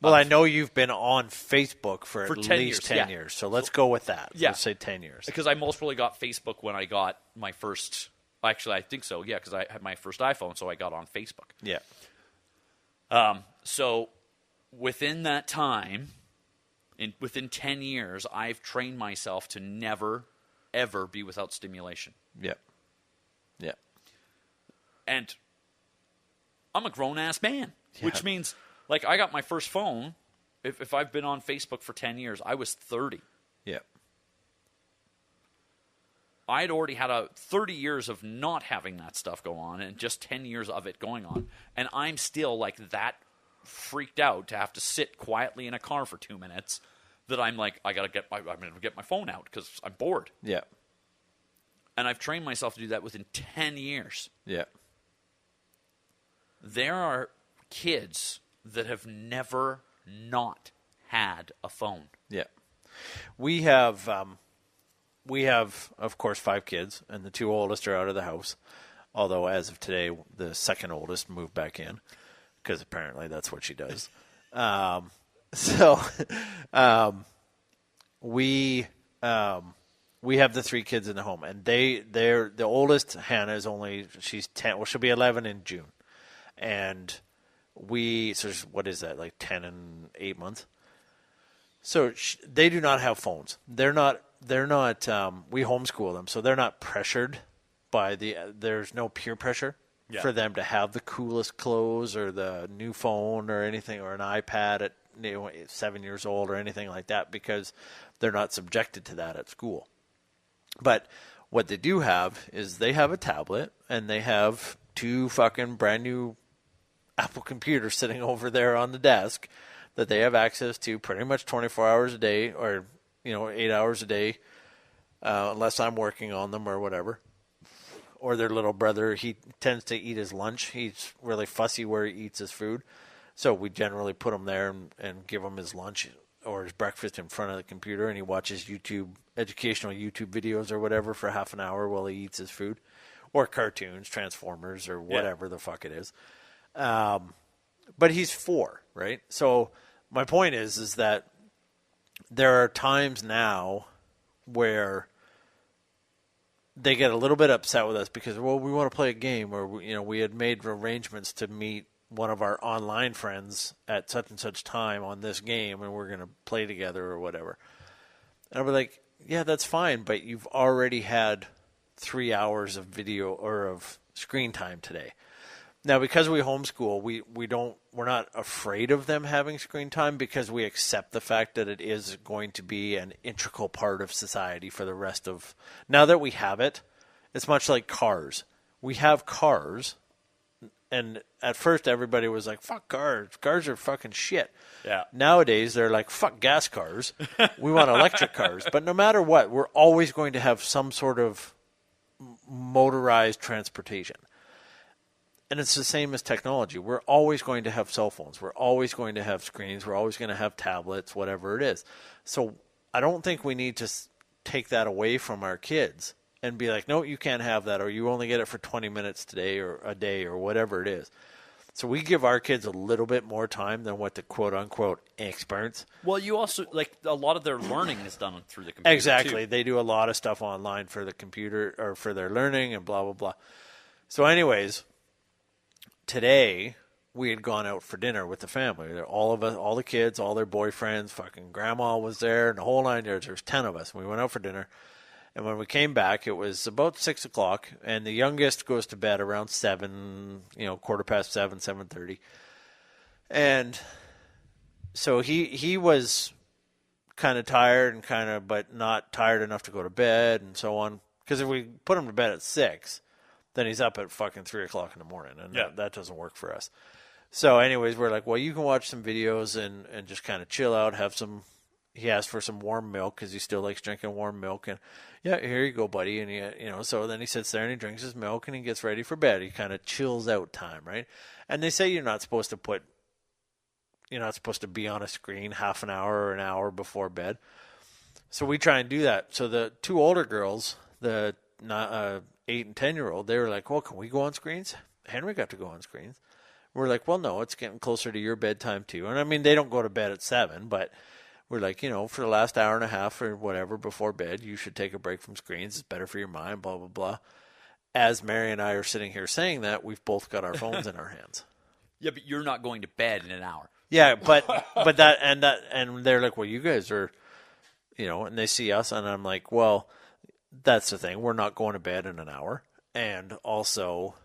well, I know you've been on Facebook for at 10 least years, 10 years. So let's go with that. Yeah. Let's say 10 years. Because I most probably got Facebook when I got my first. Actually, I think so. Yeah, because I had my first iPhone, so I got on Facebook. Yeah. So within that time, within 10 years, I've trained myself to never, ever be without stimulation. Yeah. Yeah. And I'm a grown-ass man, which means, like, I got my first phone. If I've been on Facebook for 10 years, I was 30. Yeah. I'd already had 30 years of not having that stuff go on and just 10 years of it going on. And I'm still, like, that freaked out to have to sit quietly in a car for 2 minutes that I'm like, I'm going to get my phone out because I'm bored. Yeah. And I've trained myself to do that within 10 years. Yeah. There are kids that have never not had a phone. Yeah. We have, of course, 5 kids, and the 2 oldest are out of the house. Although, as of today, the second oldest moved back in, because apparently that's what she does. We have the 3 kids in the home, and they're the oldest, Hannah, she's 10. Well, she'll be 11 in June, and what is that, like 10 and 8 months? So they do not have phones. They're not. We homeschool them, so they're not pressured by there's no peer pressure for them to have the coolest clothes or the new phone or anything, or an iPad at 7 years old or anything like that, because they're not subjected to that at school. But what they do have is they have a tablet, and they have 2 fucking brand new Apple computers sitting over there on the desk that they have access to pretty much 24 hours a day, or 8 hours a day, unless I'm working on them or whatever. Or their little brother, he tends to eat his lunch. He's really fussy where he eats his food. So we generally put him there and give him his lunch or his breakfast in front of the computer, and he watches educational YouTube videos or whatever for half an hour while he eats his food. Or cartoons, Transformers, or whatever the fuck it is. But he's 4, right? So my point is that there are times now where they get a little bit upset with us because, well, we want to play a game, or we had made arrangements to meet one of our online friends at such and such time on this game, and we're going to play together or whatever. And I'll be like, yeah, that's fine, but you've already had 3 hours of video or of screen time today. Now, because we homeschool, we're not afraid of them having screen time, because we accept the fact that it is going to be an integral part of society for the rest of. Now that we have it, it's much like cars. We have cars, and at first everybody was like, "Fuck cars! Cars are fucking shit." Yeah. Nowadays they're like, "Fuck gas cars! We want electric cars." But no matter what, we're always going to have some sort of motorized transportation. And it's the same as technology. We're always going to have cell phones. We're always going to have screens. We're always going to have tablets, whatever it is. So I don't think we need to take that away from our kids. and be like, no, you can't have that, or you only get it for 20 minutes today or a day or whatever it is. So we give our kids a little bit more time than what the quote-unquote experts. Well, you also, like, a lot of their learning is done through the computer, Exactly. too. They do a lot of stuff online for the computer or for their learning and blah, blah, blah. So anyways, today we had gone out for dinner with the family. All of us, all the kids, all their boyfriends, fucking grandma was there, and the whole 9 yards. There was 10 of us. We went out for dinner. And when we came back, it was about 6 o'clock, and the youngest goes to bed around 7, 7:15, 7:30. And so he was kind of tired but not tired enough to go to bed and so on. Because if we put him to bed at 6, then he's up at fucking 3 o'clock in the morning, and that doesn't work for us. So anyways, we're like, well, you can watch some videos and just kind of chill out, have some. He asked for some warm milk because he still likes drinking warm milk. And, yeah, here you go, buddy. And, so then he sits there and he drinks his milk and he gets ready for bed. He kind of chills out time, right? And they say you're not supposed to be on a screen half an hour or an hour before bed. So we try and do that. So the two older girls, the 8 and 10-year-old, they were like, well, can we go on screens? Henry got to go on screens. We're like, well, no, it's getting closer to your bedtime too. And, I mean, they don't go to bed at 7, but we're like, for the last hour and a half or whatever before bed, you should take a break from screens. It's better for your mind, blah, blah, blah. As Mary and I are sitting here saying that, we've both got our phones in our hands. Yeah, but you're not going to bed in an hour. Yeah, but and they're like, well, you guys are, and they see us, and I'm like, well, that's the thing. We're not going to bed in an hour. And also,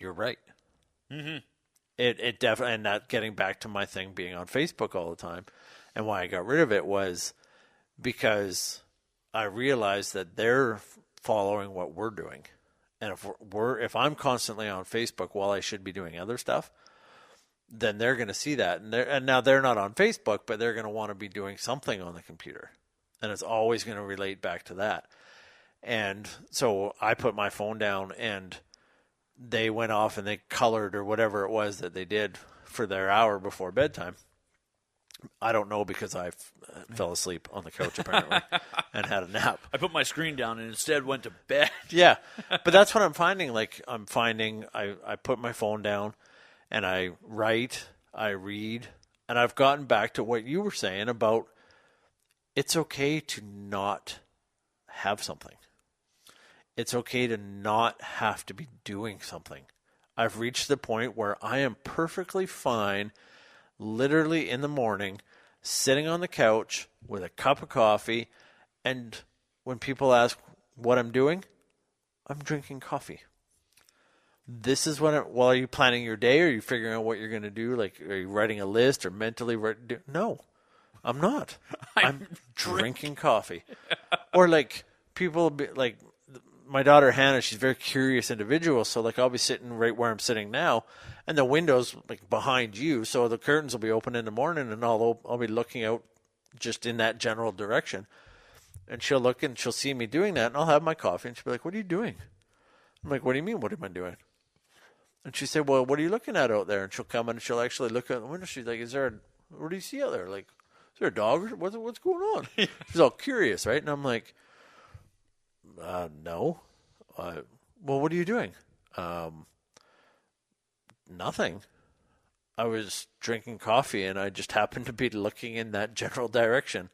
you're right. Mm-hmm. It definitely, and that getting back to my thing being on Facebook all the time, and why I got rid of it was because I realized that they're following what we're doing, and if I'm constantly on Facebook while I should be doing other stuff, then they're going to see that, and now they're not on Facebook, but they're going to want to be doing something on the computer, and it's always going to relate back to that. And so I put my phone down, and they went off and they colored or whatever it was that they did for their hour before bedtime. I don't know because I fell asleep on the couch apparently and had a nap. I put my screen down and instead went to bed. Yeah, but that's what I'm finding. Like I put my phone down and I write, I read, and I've gotten back to what you were saying about it's okay to not have something. It's okay to not have to be doing something. I've reached the point where I am perfectly fine, literally in the morning, sitting on the couch with a cup of coffee, and when people ask what I'm doing, I'm drinking coffee. This is what well, are you planning your day? Are you figuring out what you're going to do? Like, are you writing a list or mentally writing? No, I'm not. I'm drinking coffee. Or like, people be like, my daughter Hannah, she's a very curious individual, so like I'll be sitting right where I'm sitting now, and the window's like behind you, so the curtains will be open in the morning, and I'll be looking out just in that general direction, and she'll look and she'll see me doing that, and I'll have my coffee, and she'll be like, "What are you doing?" I'm like, "What do you mean? What am I doing?" And she said, "Well, what are you looking at out there?" And she'll come and she'll actually look out the window. She's like, what do you see out there? Like, is there a dog? What's going on? She's all curious, right? And I'm like, no. Well, what are you doing? Nothing. I was drinking coffee and I just happened to be looking in that general direction.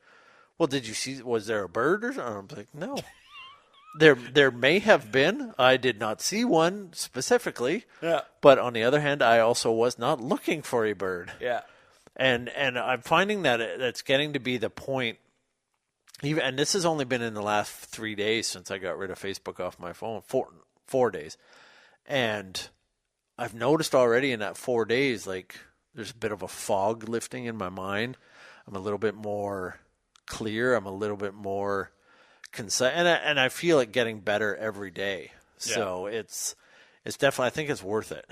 Well, did you see, was there a bird or something? I'm like, no. There may have been. I did not see one specifically. Yeah. But on the other hand, I also was not looking for a bird. Yeah. And I'm finding that it's getting to be the point. And this has only been in the last 3 days since I got rid of Facebook off my phone. 4 days. And I've noticed already in that 4 days, like, there's a bit of a fog lifting in my mind. I'm a little bit more clear. I'm a little bit more concise. And I feel it getting better every day. Yeah. So it's definitely, I think it's worth it.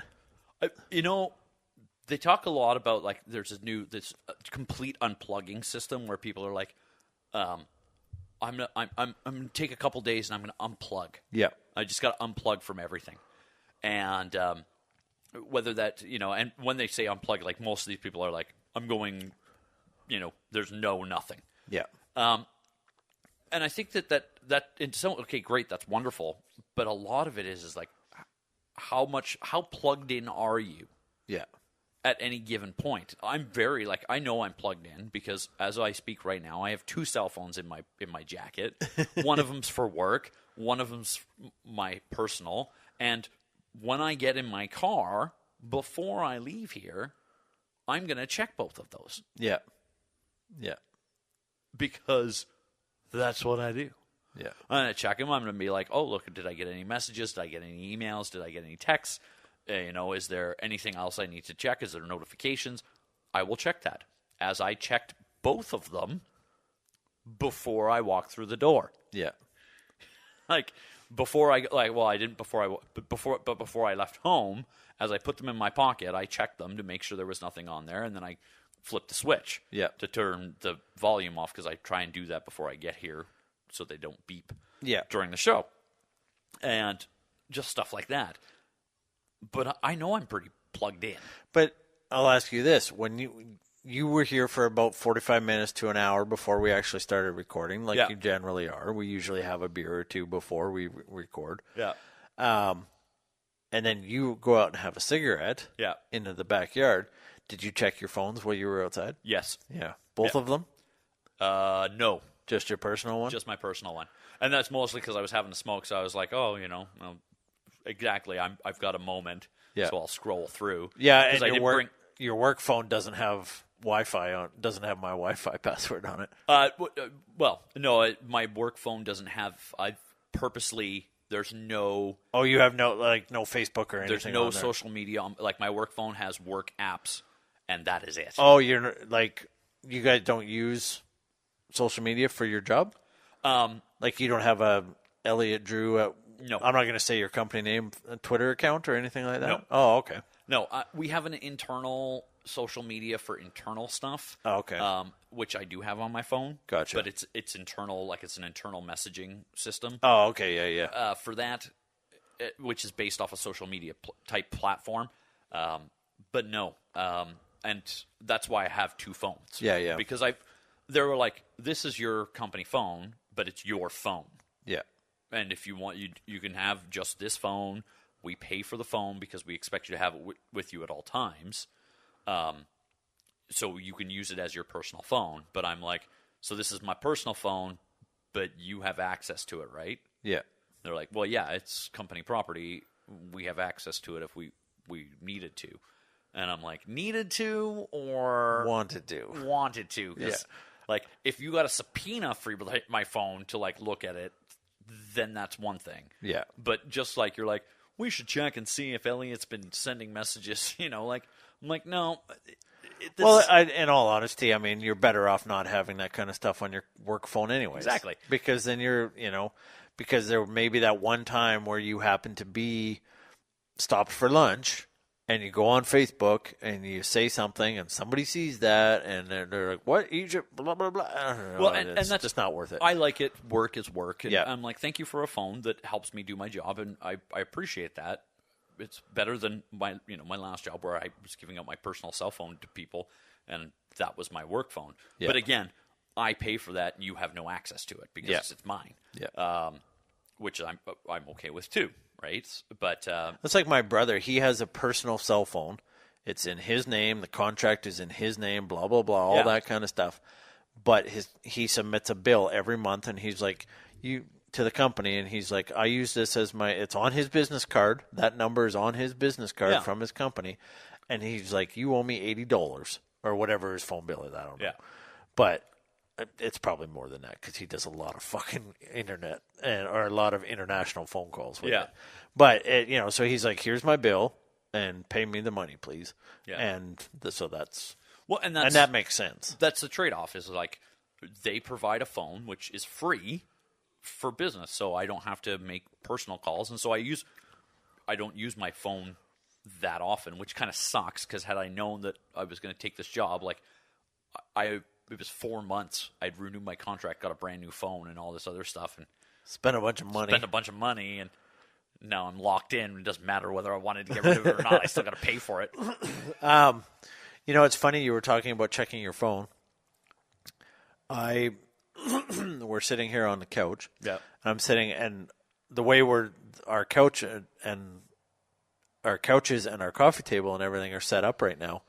They talk a lot about, like, there's this complete unplugging system where people are like, I'm gonna take a couple days and I'm gonna unplug. Yeah. I just got to unplug from everything. And whether that, and when they say unplug, like, most of these people are like, I'm going, there's nothing. Yeah. And I think that in some, okay, great, that's wonderful, but a lot of it is like how plugged in are you? Yeah. At any given point. I'm very I know I'm plugged in because as I speak right now, I have 2 cell phones in my jacket. One of them's for work, one of them's my personal, and when I get in my car before I leave here, I'm going to check both of those. Yeah. Yeah. Because that's what I do. Yeah. I'm going to check them. I'm going to be like, "Oh, look, did I get any messages? Did I get any emails? Did I get any texts? Is there anything else I need to check? Is there notifications?" I will check that, as I checked both of them before I walked through the door. Yeah. Before I I didn't before I left home, as I put them in my pocket, I checked them to make sure there was nothing on there, and then I flipped the switch to turn the volume off because I try and do that before I get here so they don't beep during the show, and just stuff like that. But I know I'm pretty plugged in. But I'll ask you this. When you were here for about 45 minutes to an hour before we actually started recording, like you generally are. We usually have a beer or two before we record. Yeah. And then you go out and have a cigarette into the backyard. Did you check your phones while you were outside? Yes. Yeah. Both of them? No. Just your personal one? Just my personal one. And that's mostly because I was having a smoke, so I was like, exactly. I've got a moment, so I'll scroll through. Yeah, and your work phone doesn't have Wi-Fi on. Doesn't have my Wi-Fi password on it. No, my work phone doesn't have. I've purposely. There's no. Oh, you have no Facebook or anything. There's no social media. My work phone has work apps, and that is it. Oh, you're you guys don't use social media for your job? You don't have a Elliot Drew. No. I'm not going to say your company name, a Twitter account or anything like that? No. Oh, okay. No, we have an internal social media for internal stuff. Oh, okay. Which I do have on my phone. Gotcha. But it's internal, it's an internal messaging system. Oh, okay, yeah. For that, which is based off a social media type platform. But no, and that's why I have 2 phones. Yeah. Because they were like, this is your company phone, but it's your phone. Yeah. And if you want, you can have just this phone. We pay for the phone because we expect you to have it with you at all times. So you can use it as your personal phone. But I'm like, so this is my personal phone, but you have access to it, right? Yeah. They're like, well, yeah, it's company property. We have access to it if we needed to. And I'm like, needed to or wanted to? Wanted to. Yeah. If you got a subpoena for my phone to look at it, then that's one thing. Yeah. But just you're like, we should check and see if Elliot's been sending messages, I'm like, no. In all honesty, I mean, you're better off not having that kind of stuff on your work phone anyways. Exactly. Because then because there may be that one time where you happen to be stopped for lunch and you go on Facebook and you say something and somebody sees that and they're like, what, Egypt, blah, blah, blah. I don't know. Well, and that's just not worth it. I like it. Work is work. And I'm like, thank you for a phone that helps me do my job, and I appreciate that. It's better than my last job where I was giving up my personal cell phone to people, and that was my work phone. Yeah. But again, I pay for that, and you have no access to it because it's mine. Yeah. Which I'm okay with too, right? But that's like my brother. He has a personal cell phone. It's in his name. The contract is in his name. Blah blah blah. All that kind of stuff. But he submits a bill every month, and he's like, to the company, and he's like, I use this as it's on his business card. That number is on his business card from his company. And he's like, you owe me $80 or whatever his phone bill is. I don't know. But it's probably more than that because he does a lot of fucking internet or a lot of international phone calls with it. But, so he's like, here's my bill and pay me the money, please. Yeah. And so that's... Well, and that makes sense. That's the trade-off is they provide a phone, which is free for business, so I don't have to make personal calls, and so I don't use my phone that often, which kind of sucks because had I known that I was going to take this job, it was 4 months, I'd renewed my contract, got a brand new phone, and all this other stuff, and spent a bunch of money, and now I'm locked in. It doesn't matter whether I wanted to get rid of it or not. I still got to pay for it. It's funny you were talking about checking your phone. we're sitting here on the couch. Yeah. And I'm sitting, and the way our couch and our couches and our coffee table and everything are set up right now,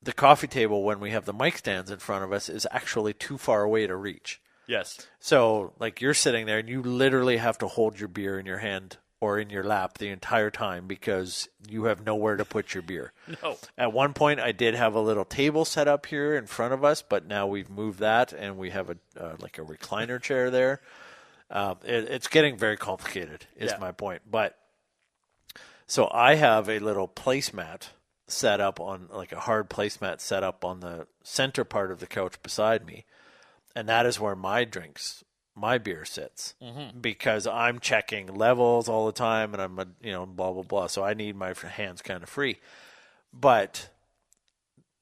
the coffee table, when we have the mic stands in front of us, is actually too far away to reach. Yes. So, like, you're sitting there and you literally have to hold your beer in your hand or in your lap the entire time because you have nowhere to put your beer. No. At one point, I did have a little table set up here in front of us, but now we've moved that and we have a recliner chair there. It's getting very complicated, is my point. But so I have a little placemat set up on, like a hard placemat set up on the center part of the couch beside me, and that is where my beer sits, because I'm checking levels all the time, and I'm blah blah blah. So I need my hands kind of free. But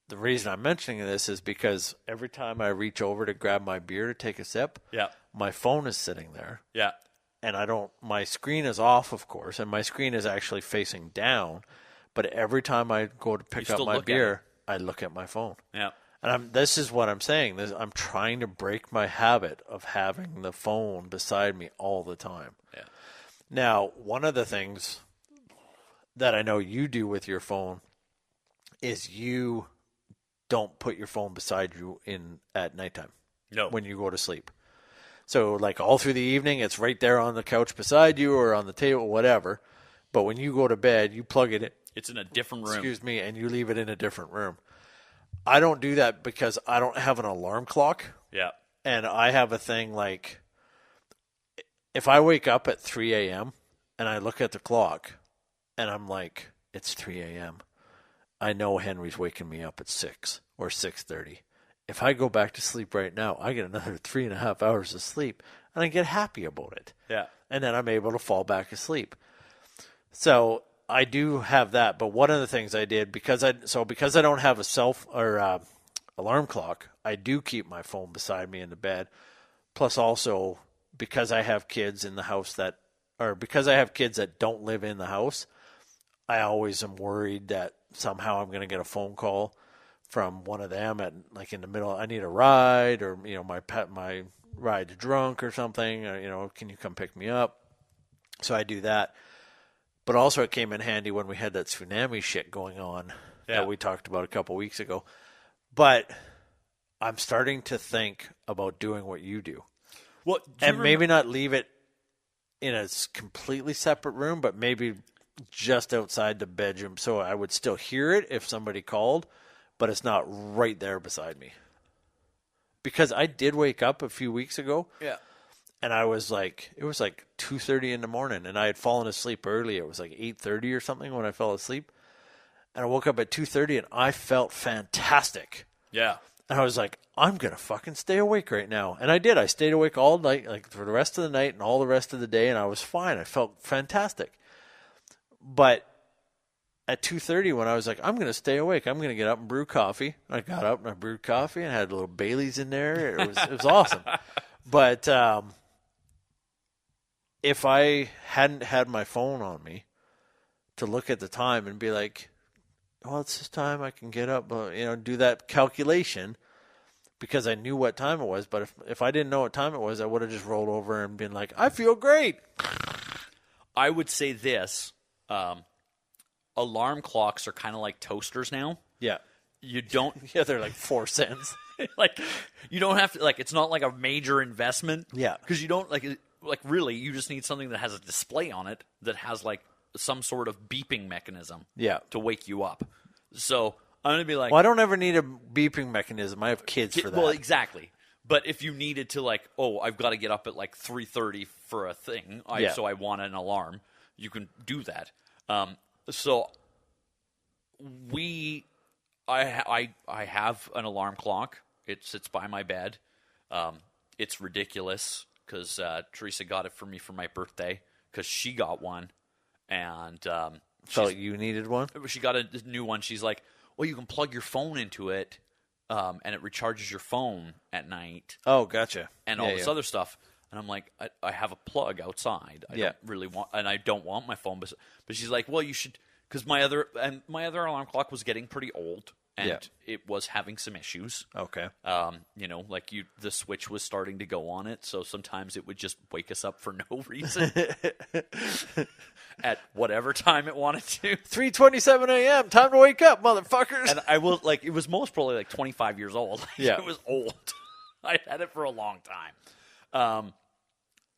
the reason I'm mentioning this is because every time I reach over to grab my beer to take a sip, my phone is sitting there. Yeah. And my screen is off, of course, and my screen is actually facing down. But every time I go to pick up my beer, I look at my phone. Yeah. And this is what I'm saying. I'm trying to break my habit of having the phone beside me all the time. Yeah. Now, one of the things that I know you do with your phone is you don't put your phone beside you at nighttime. No. When you go to sleep. So, like, all through the evening, it's right there on the couch beside you or on the table, whatever. But when you go to bed, you plug it in. It's in a different room. Excuse me, and you leave it in a different room. I don't do that because I don't have an alarm clock. Yeah. And I have a thing like, if I wake up at 3 a.m. and I look at the clock and I'm like, it's 3 a.m., I know Henry's waking me up at 6 or 6:30. If I go back to sleep right now, I get another 3.5 hours of sleep, and I get happy about it. Yeah. And then I'm able to fall back asleep. So I do have that, but one of the things I did, because I don't have a alarm clock, I do keep my phone beside me in the bed. Plus, also because I have kids in the house because I have kids that don't live in the house, I always am worried that somehow I'm going to get a phone call from one of them at, like, in the middle. I need a ride, or my ride's drunk or something. Or, can you come pick me up? So I do that. But also it came in handy when we had that tsunami shit going on that we talked about a couple weeks ago. But I'm starting to think about doing what you do. Well, maybe not leave it in a completely separate room, but maybe just outside the bedroom, so I would still hear it if somebody called, but it's not right there beside me. Because I did wake up a few weeks ago. Yeah. And it was like 2:30 in the morning, and I had fallen asleep early. It was like 8:30 or something when I fell asleep. And I woke up at 2:30, and I felt fantastic. Yeah. And I was like, I'm going to fucking stay awake right now. And I did. I stayed awake all night, like for the rest of the night and all the rest of the day, and I was fine. I felt fantastic. But at 2:30, when I was like, I'm going to stay awake, I'm going to get up and brew coffee. I got up and I brewed coffee and had a little Bailey's in there. It was awesome. But if I hadn't had my phone on me to look at the time and be like, well, it's this time, I can get up, do that calculation, because I knew what time it was. But if I didn't know what time it was, I would have just rolled over and been like, I feel great. I would say this. Alarm clocks are kind of like toasters now. Yeah. You don't... Yeah, they're like 4 cents. Like, you don't have to... Like, it's not like a major investment. Yeah. Because you don't... Like, really, you just need something that has a display on it that has, like, some sort of beeping mechanism. Yeah. To wake you up. So, I'm going to be like... Well, I don't ever need a beeping mechanism. I have kids for that. Well, exactly. But if you needed to, like, I've got to get up at, like, 3:30 for a thing, so I want an alarm, you can do that. So I have an alarm clock. It sits by my bed. It's ridiculous because Teresa got it for me for my birthday because she got one, and felt you needed one. She got a new one. She's like, well, you can plug your phone into it, and it recharges your phone at night. Oh, gotcha. And all this other stuff. And I'm like, I have a plug outside. I don't really want, and I don't want my phone. But she's like, well, you should, because my other alarm clock was getting pretty old, and Yeah. it was having some issues. Okay. Like the switch was starting to go on it, so sometimes it would just wake us up for no reason at whatever time it wanted to. 3:27 a.m. Time to wake up, motherfuckers. And I will it was most probably like 25 years old. Yeah. It was old. I had it for a long time.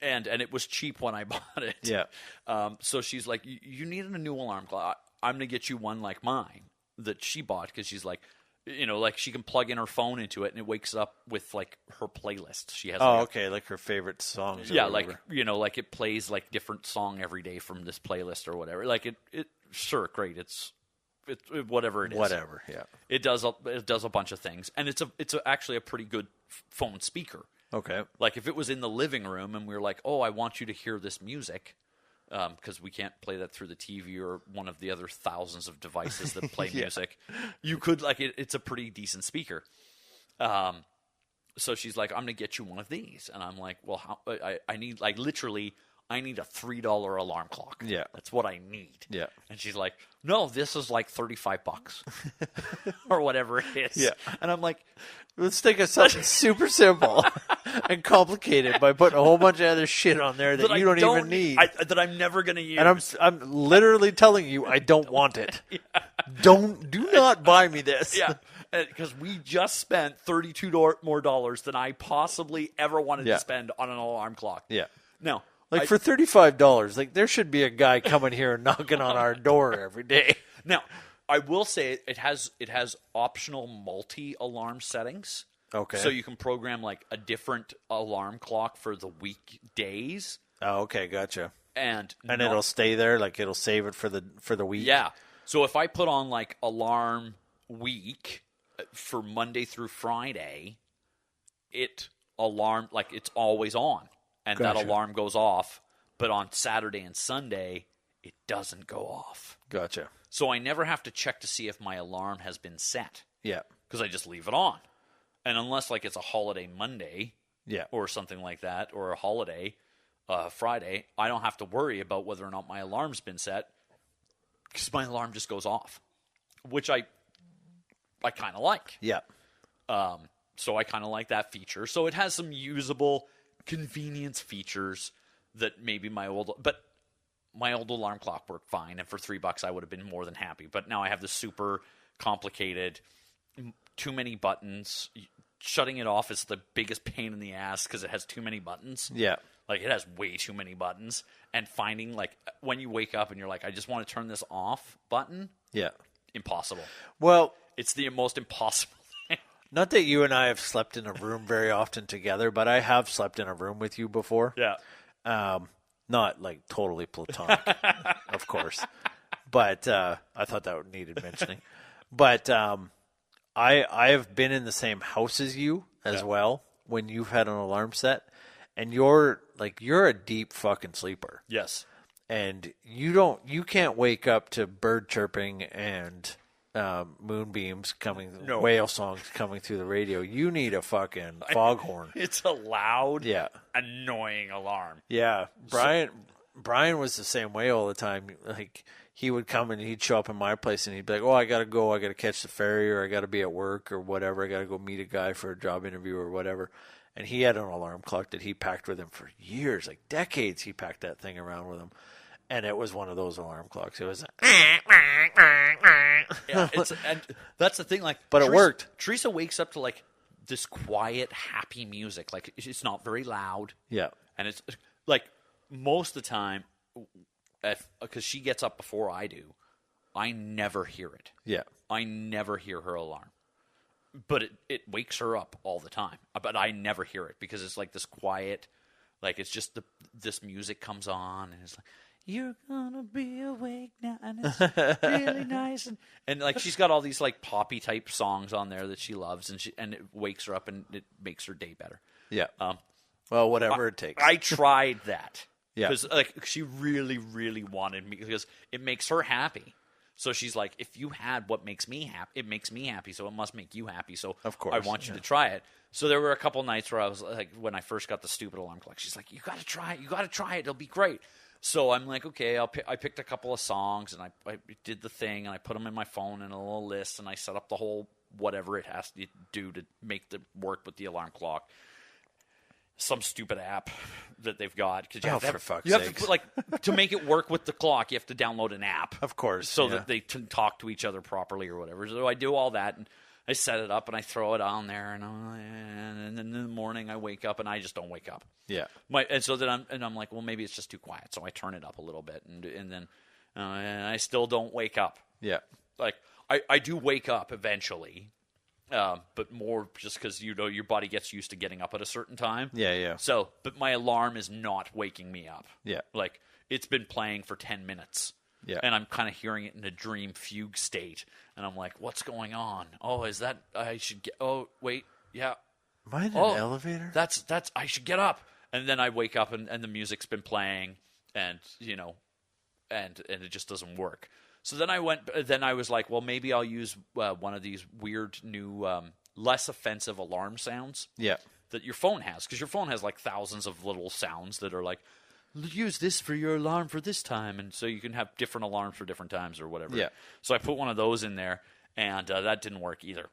And it was cheap when I bought it. Yeah. So she's like, you need a new alarm clock. I'm going to get you one like mine that she bought because she's like, like she can plug in her phone into it and it wakes up with like her playlist. She has. Okay, like her favorite songs. Or yeah, whatever. like it plays like different song every day from this playlist or whatever. Like it sure, great. It's whatever it is. Whatever. Yeah. It does a bunch of things, and it's actually a pretty good phone speaker. Okay. Like if it was in the living room and we were like, oh, I want you to hear this music, because we can't play that through the TV or one of the other thousands of devices that play music. You could it's a pretty decent speaker. So she's like, I'm gonna get you one of these, and I'm like, well, I need literally. I need a $3 alarm clock. Yeah. That's what I need. Yeah. And she's like, no, this is like $35 or whatever it is. Yeah. And I'm like, let's think of something super simple and complicated by putting a whole bunch of other shit on there that you don't even need. That I'm never going to use. And I'm literally telling you, I don't want it. Yeah. Do not buy me this. Yeah. Because we just spent $32 more than I possibly ever wanted to spend on an alarm clock. Yeah. No. For $35, there should be a guy coming here and knocking on our door every day. Now, I will say it has optional multi-alarm settings. Okay. So you can program like a different alarm clock for the weekdays. Oh, okay, gotcha. And it'll stay there, like it'll save it for the week. Yeah. So if I put on like alarm week for Monday through Friday, it's always on. And Gotcha. that alarm goes off, but on Saturday and Sunday, it doesn't go off. Gotcha. So I never have to check to see if my alarm has been set. Yeah. Because I just leave it on. And unless it's a holiday Monday or something like that, or a holiday Friday, I don't have to worry about whether or not my alarm's been set because my alarm just goes off, which I kind of like. Yeah. So I kind of like that feature. So it has some usable convenience features that maybe my old alarm clock worked fine, and for $3 I would have been more than happy. But now I have this super complicated, too many buttons. Shutting it off is the biggest pain in the ass because it has too many buttons. Yeah. It has way too many buttons. And finding, when you wake up and you're like, I just want to turn this off button. Yeah. Impossible. Well, it's the most impossible thing. Not that you and I have slept in a room very often together, but I have slept in a room with you before. Yeah. Not totally platonic, of course. But I thought that needed mentioning. But I have been in the same house as you as well when you've had an alarm set. And you're a deep fucking sleeper. Yes. And you can't wake up to bird chirping and moonbeams coming, whale songs coming through the radio. You need a fucking foghorn. It's a loud, annoying alarm. Yeah. Brian was the same way all the time. He would come and he'd show up in my place and he'd be like, oh, I got to go. I got to catch the ferry, or I got to be at work or whatever. I got to go meet a guy for a job interview or whatever. And he had an alarm clock that he packed with him for years, decades. He packed that thing around with him. And it was one of those alarm clocks. It was and that's the thing. But it worked. Teresa wakes up to this quiet, happy music. It's not very loud. Yeah. And it's most of the time, because she gets up before I do, I never hear it. Yeah. I never hear her alarm. But it wakes her up all the time. But I never hear it because it's this quiet, it's just this music comes on and it's like, you're gonna be awake now, and it's really nice, and she's got all these poppy type songs on there that she loves, and it wakes her up and it makes her day better. Yeah. Well, whatever it takes. I tried that. Yeah. Because she really, really wanted me because it makes her happy. So she's like, if you had what makes me happy, it makes me happy, so it must make you happy. So of course, I want you to try it. So there were a couple nights where I was when I first got the stupid alarm clock, she's like, you got to try it. You got to try it. It'll be great. So I'm like, okay, I picked a couple of songs, and I did the thing, and I put them in my phone in a little list, and I set up the whole whatever it has to do to make the work with the alarm clock. Some stupid app that they've got, because to make it work with the clock, you have to download an app, of course, so that they can talk to each other properly or whatever. So I do all that, and I set it up, and I throw it on there, and then in the morning I wake up, and I just don't wake up. Yeah. And so then I'm like, well, maybe it's just too quiet, so I turn it up a little bit, and then and I still don't wake up. Yeah. Like I do wake up eventually, but more just because your body gets used to getting up at a certain time. Yeah, yeah. So, but my alarm is not waking me up. Yeah. Like it's been playing for 10 minutes. Yeah. And I'm kind of hearing it in a dream fugue state. And I'm like, what's going on? Oh, is that, I should get, oh, wait, yeah. Am I in an elevator? That's, I should get up. And then I wake up and the music's been playing and, and it just doesn't work. So then I was like, well, maybe I'll use one of these weird new, less offensive alarm sounds. Yeah. That your phone has. Because your phone has like thousands of little sounds that are like, use this for your alarm for this time, and so you can have different alarms for different times or whatever. Yeah. So I put one of those in there, and that didn't work either.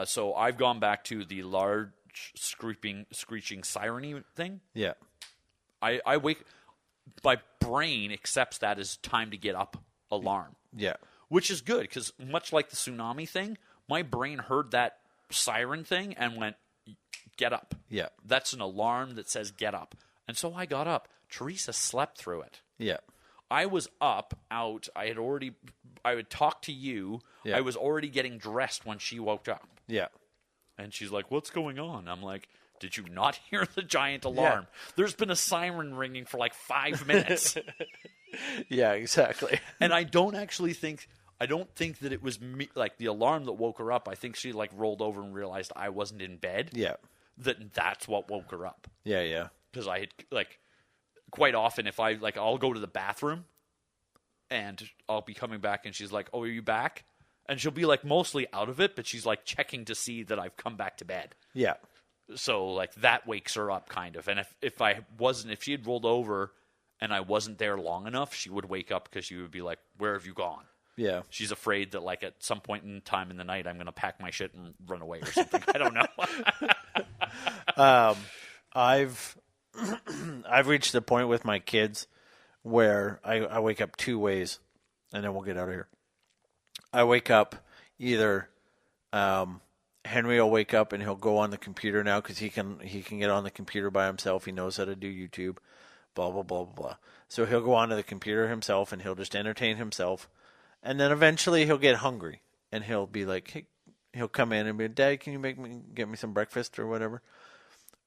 So I've gone back to the large screeching siren thing. Yeah. I wake. My brain accepts that as time to get up alarm. Yeah. Which is good because much like the tsunami thing, my brain heard that siren thing and went, "Get up." Yeah. That's an alarm that says "Get up." And so I got up. Teresa slept through it. Yeah. I was out. I would talk to you. Yeah. I was already getting dressed when she woke up. Yeah. And she's like, what's going on? I'm like, did you not hear the giant alarm? Yeah. There's been a siren ringing for like 5 minutes. Yeah, exactly. And I don't think that it was me, like the alarm that woke her up. I think she like rolled over and realized I wasn't in bed. Yeah. That's what woke her up. Yeah, yeah. Because I had, like, quite often if I'll go to the bathroom and I'll be coming back and she's like, oh, are you back? And she'll be, like, mostly out of it, but she's, like, checking to see that I've come back to bed. Yeah. So, like, that wakes her up, kind of. And if she had rolled over and I wasn't there long enough, she would wake up because she would be like, where have you gone? Yeah. She's afraid that, like, at some point in time in the night, I'm going to pack my shit and run away or something. I don't know. I've reached the point with my kids where I wake up two ways, and then we'll get out of here. I wake up either Henry will wake up and he'll go on the computer now because he can get on the computer by himself. He knows how to do YouTube, blah, blah, blah, blah, blah. So he'll go onto the computer himself and he'll just entertain himself. And then eventually he'll get hungry and he'll be like, hey, he'll come in and be, Dad, can you get me some breakfast or whatever?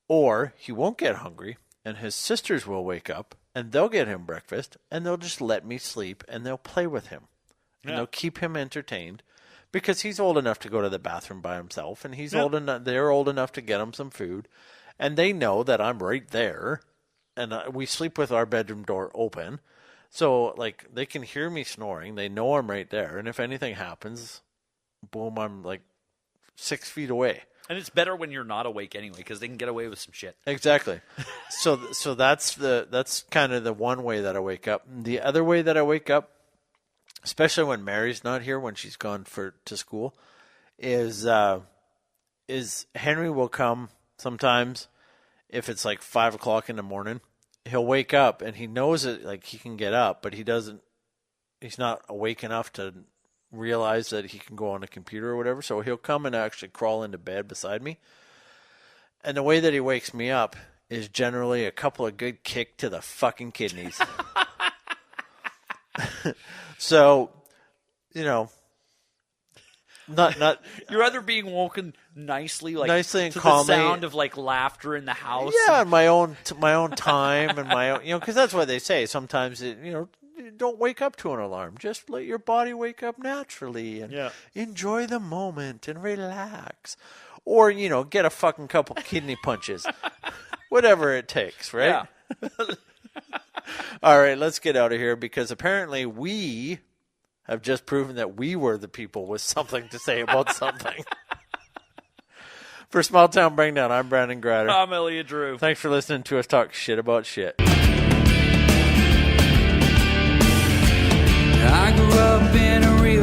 Or he won't get hungry, and his sisters will wake up, and they'll get him breakfast, and they'll just let me sleep, and they'll play with him. Yeah. And they'll keep him entertained, because he's old enough to go to the bathroom by himself, and they're old enough to get him some food, and they know that I'm right there, and we sleep with our bedroom door open, so like they can hear me snoring, they know I'm right there, and if anything happens, boom, I'm like 6 feet away. And it's better when you're not awake anyway, because they can get away with some shit. Exactly. So that's kind of the one way that I wake up. The other way that I wake up, especially when Mary's not here, when she's gone to school, is Henry will come sometimes if it's like 5 o'clock in the morning. He'll wake up and he knows it, like he can get up, but he's not awake enough to realize that he can go on a computer or whatever, so he'll come and actually crawl into bed beside me. And the way that he wakes me up is generally a couple of good kick to the fucking kidneys. So, not you're either being woken nicely and to calmly, the sound of like laughter in the house. Yeah, my own time and my own, because that's what they say. Sometimes don't wake up to an alarm. Just let your body wake up naturally and enjoy the moment and relax. Or, get a fucking couple kidney punches. Whatever it takes, right? Yeah. All right, let's get out of here because apparently we have just proven that we were the people with something to say about something. For Small Town Bringdown, I'm Brandon Grader. I'm Elliot Drew. Thanks for listening to us talk shit about shit.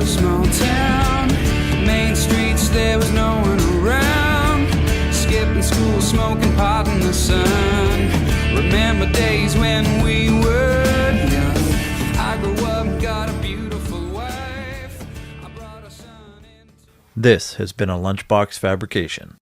real small town. Main streets, there was no one around. Skipping school, smoking pot in the sun. Remember days when we were young. I grew up, got a beautiful wife. I brought a son into... This has been a Lunchbox Fabrication.